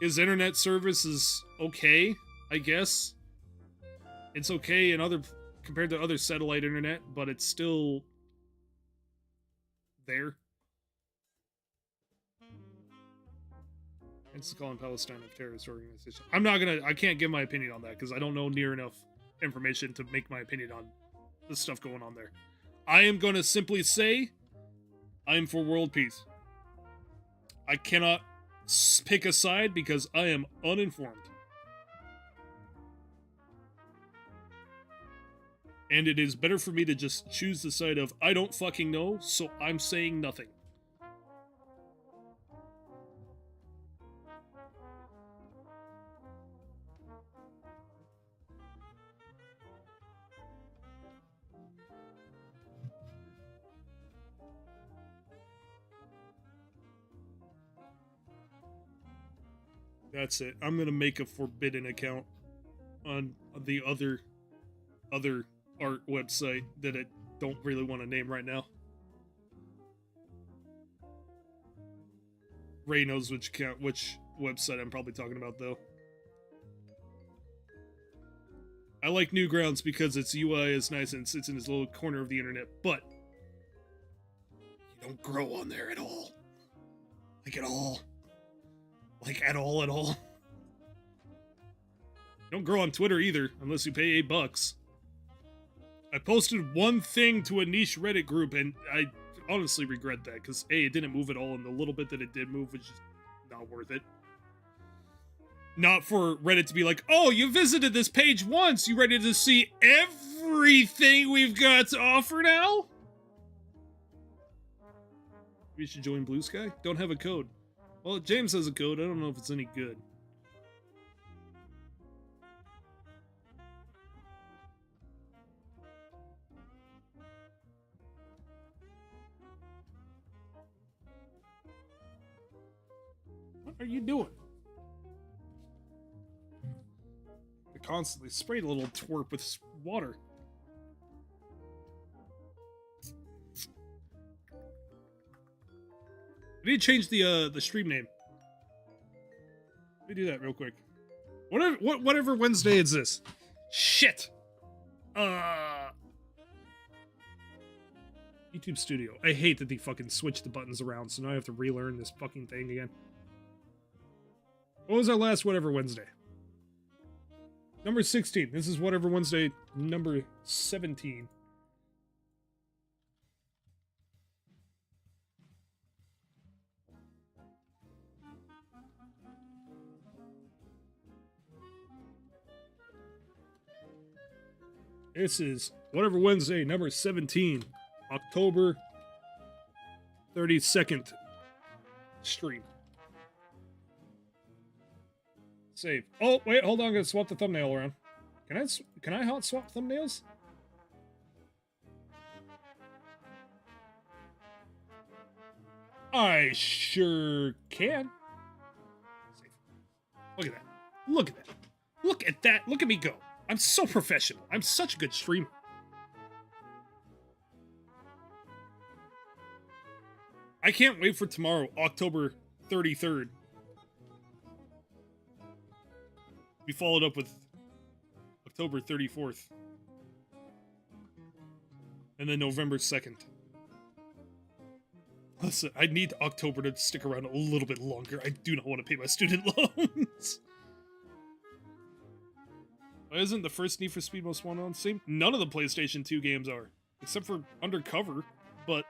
His internet service is okay, I guess. It's okay compared to other satellite internet, but it's still there. It's calling Palestine a terrorist organization. I can't give my opinion on that because I don't know near enough information to make my opinion on the stuff going on there. I am going to simply say I am for world peace. I cannot pick a side because I am uninformed. And it is better for me to just choose the side of I don't fucking know, so I'm saying nothing. That's it. I'm gonna make a forbidden account on the other art website that I don't really want to name right now. Ray knows which website I'm probably talking about though. I like Newgrounds because its UI is nice and it sits in this little corner of the internet, but you don't grow on there at all. Like at all. Like at all. You don't grow on Twitter either, unless you pay $8. I posted one thing to a niche Reddit group, and I honestly regret that, because A, it didn't move at all, and the little bit that it did move was just not worth it. Not for Reddit to be like, oh, you visited this page once, you ready to see everything we've got to offer now? We should join Blue Sky? Don't have a code. Well, James has a code. I don't know if it's any good. What are you doing? I constantly sprayed a little twerp with water. I need to change the stream name. Let me do that real quick. Whatever Wednesday is this? Shit. YouTube Studio. I hate that they fucking switch the buttons around, so now I have to relearn this fucking thing again. What was our last Whatever Wednesday? Number 16. This is Whatever Wednesday number 17. This is Whatever Wednesday, number 17, October 32nd stream. Save. Oh, wait, hold on, I'm gonna swap the thumbnail around. Can I hot swap thumbnails? I sure can. Save. Look at that. Look at that. Look at that. Look at me go. I'm so professional. I'm such a good streamer. I can't wait for tomorrow, October 33rd. We followed up with October 34th. And then November 2nd. Listen, I need October to stick around a little bit longer. I do not want to pay my student loans. Why isn't the first Need for Speed Most Wanted on the same? None of the PlayStation 2 games are. Except for Undercover, but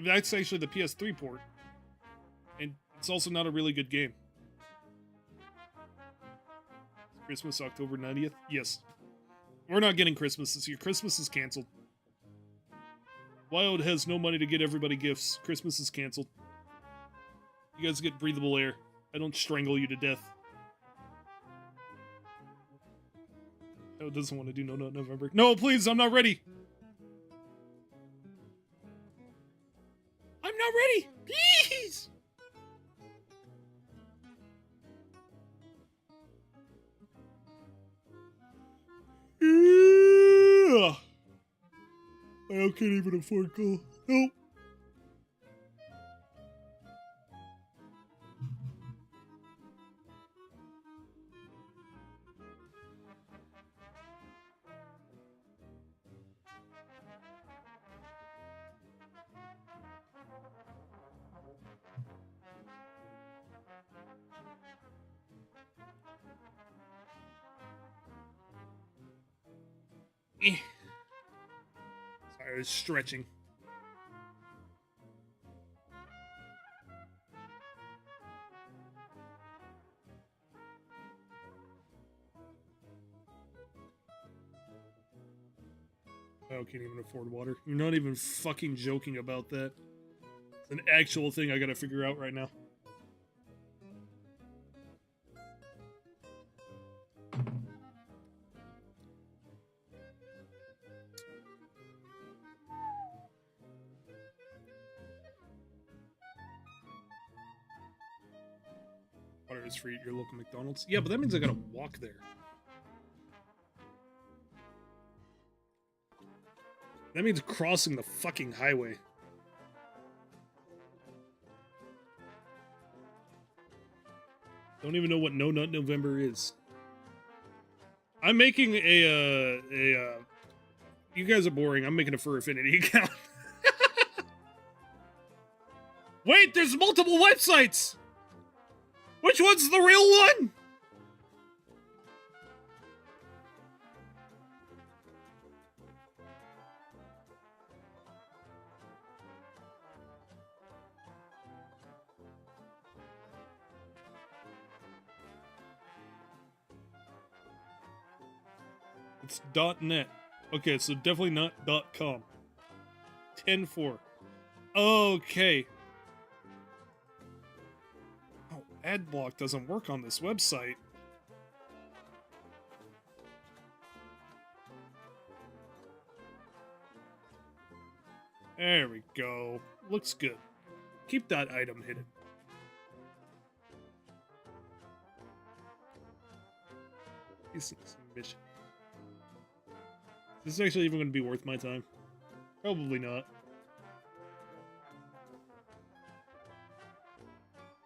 that's actually the PS3 port. And it's also not a really good game. Christmas, October 90th? Yes. We're not getting Christmas this year. Christmas is canceled. Wild has no money to get everybody gifts. Christmas is canceled. You guys get breathable air. I don't strangle you to death. Oh, doesn't want to do No Nut November. No, please, I'm not ready. I'm not ready. Please. Yeah. I can't even afford gold. Nope. Eh. Sorry, I was stretching. I can't even afford water. You're not even fucking joking about that. It's an actual thing I gotta figure out right now. Water is free at your local McDonald's. Yeah, but that means I gotta walk there. That means crossing the fucking highway. Don't even know what No Nut November is. I'm making you guys are boring. I'm making a Fur Affinity account. Wait, there's multiple websites! Which one's the real one? It's .net. Okay, so definitely not .com. 10-4. Okay. Oh, AdBlock doesn't work on this website. There we go. Looks good. Keep that item hidden. This is a mission. Is this actually even going to be worth my time? Probably not.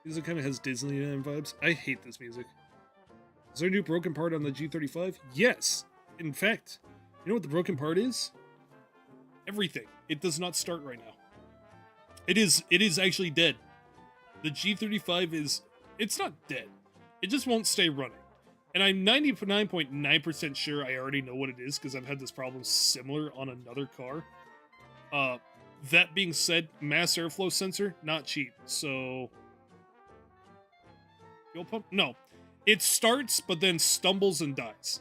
Music kind of has Disneyland vibes. I hate this music. Is there a new broken part on the G35? Yes! In fact, you know what the broken part is? Everything. It does not start right now. It is actually dead. The G35 is... It's not dead. It just won't stay running. And I'm 99.9% sure I already know what it is, because I've had this problem similar on another car. That being said, mass airflow sensor, not cheap. So... Fuel pump? No. It starts, but then stumbles and dies.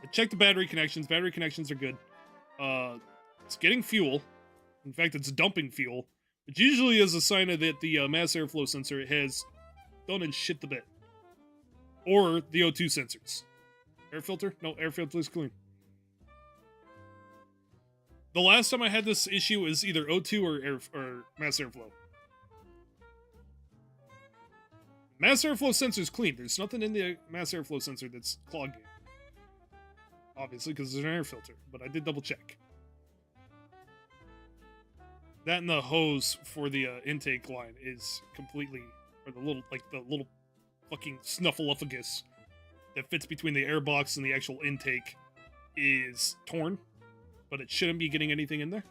I checked the battery connections. Battery connections are good. It's getting fuel. In fact, it's dumping fuel. Which usually is a sign of that the mass airflow sensor has done and shit the bed. Or the O2 sensors. Air filter? No, air filter is clean. The last time I had this issue is either O2 or mass airflow. Mass airflow sensor is clean. There's nothing in the mass airflow sensor that's clogging. Obviously, because there's an air filter. But I did double check. That and the hose for the intake line is completely, or the little fucking snuffleupagus that fits between the airbox and the actual intake is torn, but it shouldn't be getting anything in there.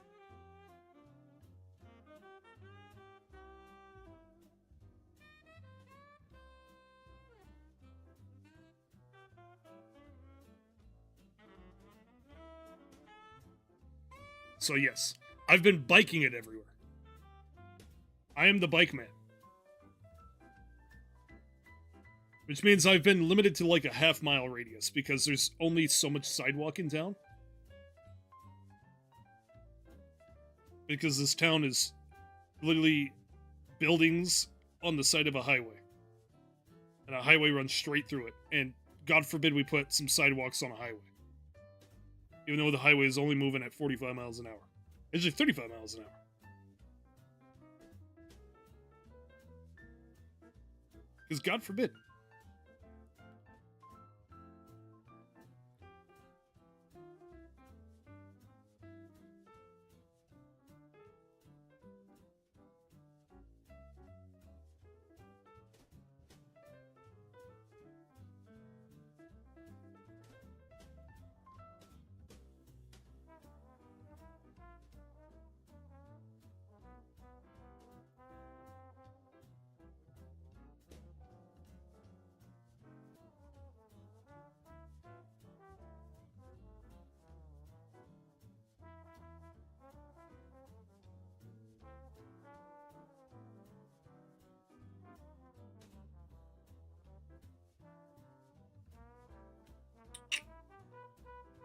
So yes, I've been biking it everywhere. I am the bike man. Which means I've been limited to like a half-mile radius because there's only so much sidewalk in town. Because this town is literally buildings on the side of a highway. And a highway runs straight through it. And God forbid we put some sidewalks on a highway. Even though the highway is only moving at 45 miles an hour. It's just 35 miles an hour. Because God forbid.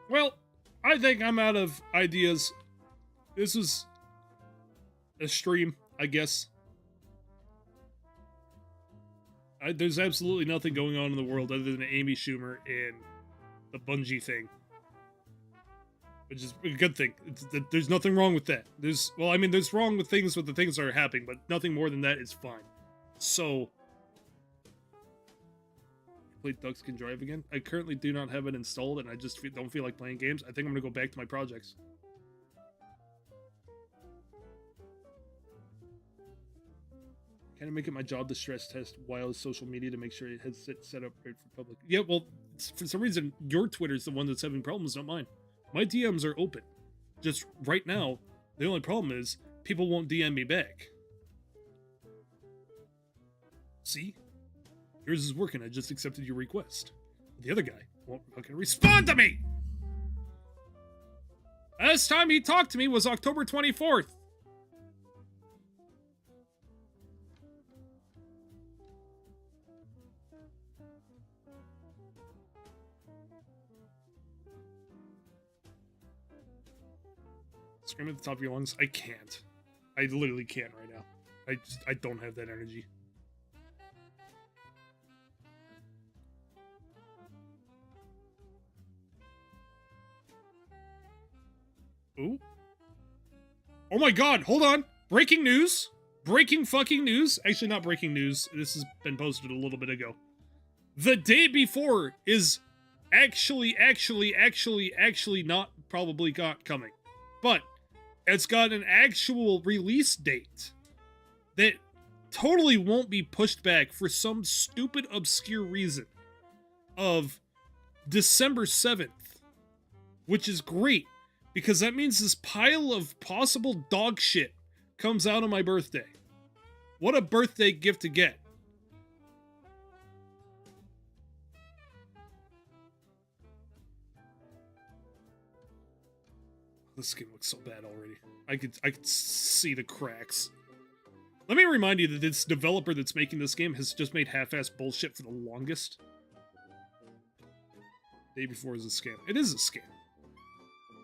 Well, I think I'm out of ideas. This was a stream, I guess. There's absolutely nothing going on in the world other than Amy Schumer and the Bungie thing. Which is a good thing. There's nothing wrong with that. There's wrong with things with the things that are happening, but nothing more than that is fine. So, play Ducks Can Drive again. I currently do not have it installed, and I just don't feel like playing games. I think I'm gonna go back to my projects. Kind of make it my job to stress test Wild's social media to make sure it has it set up right for public. Yeah, well, for some reason, your Twitter's the one that's having problems, not mine. My DMs are open. Just right now, the only problem is people won't DM me back. See? Yours is working. I just accepted your request. The other guy won't fucking respond to me! Last time he talked to me was October 24th. Scream at the top of your lungs. I can't. I literally can't right now. I don't have that energy. Ooh. Oh my god, hold on. Breaking news. Breaking fucking news. Actually, not breaking news. This has been posted a little bit ago. The day before is actually not probably not coming. But it's got an actual release date that totally won't be pushed back for some stupid, obscure reason of December 7th, which is great because that means this pile of possible dog shit comes out on my birthday. What a birthday gift to get. This game looks so bad already. I could see the cracks. Let me remind you that this developer that's making this game has just made half-ass bullshit for the longest. Day before is a scam. It is a scam.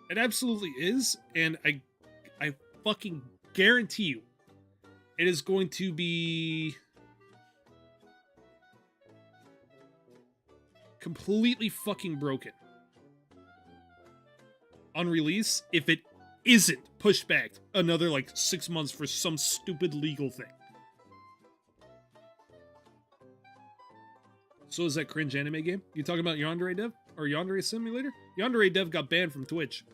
It absolutely is, and I fucking guarantee you it is going to be completely fucking broken on release if it isn't pushed back another like 6 months for some stupid legal thing. So is that cringe anime game? You talking about Yandere Dev? Or Yandere Simulator? Yandere Dev got banned from Twitch.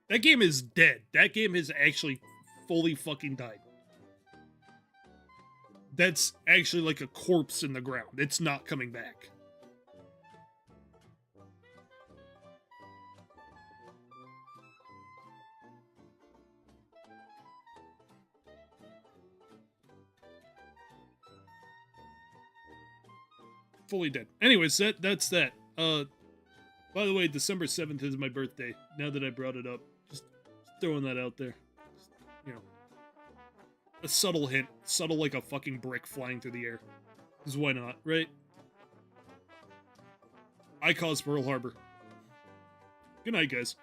That game is dead. That game has actually fully fucking died. That's actually like a corpse in the ground. It's not coming back. Fully dead. Anyways, that's that. By the way, December 7th is my birthday. Now that I brought it up, just throwing that out there. Just, you know, a subtle hint, subtle like a fucking brick flying through the air. Because why not, right? I caused Pearl Harbor. Good night, guys.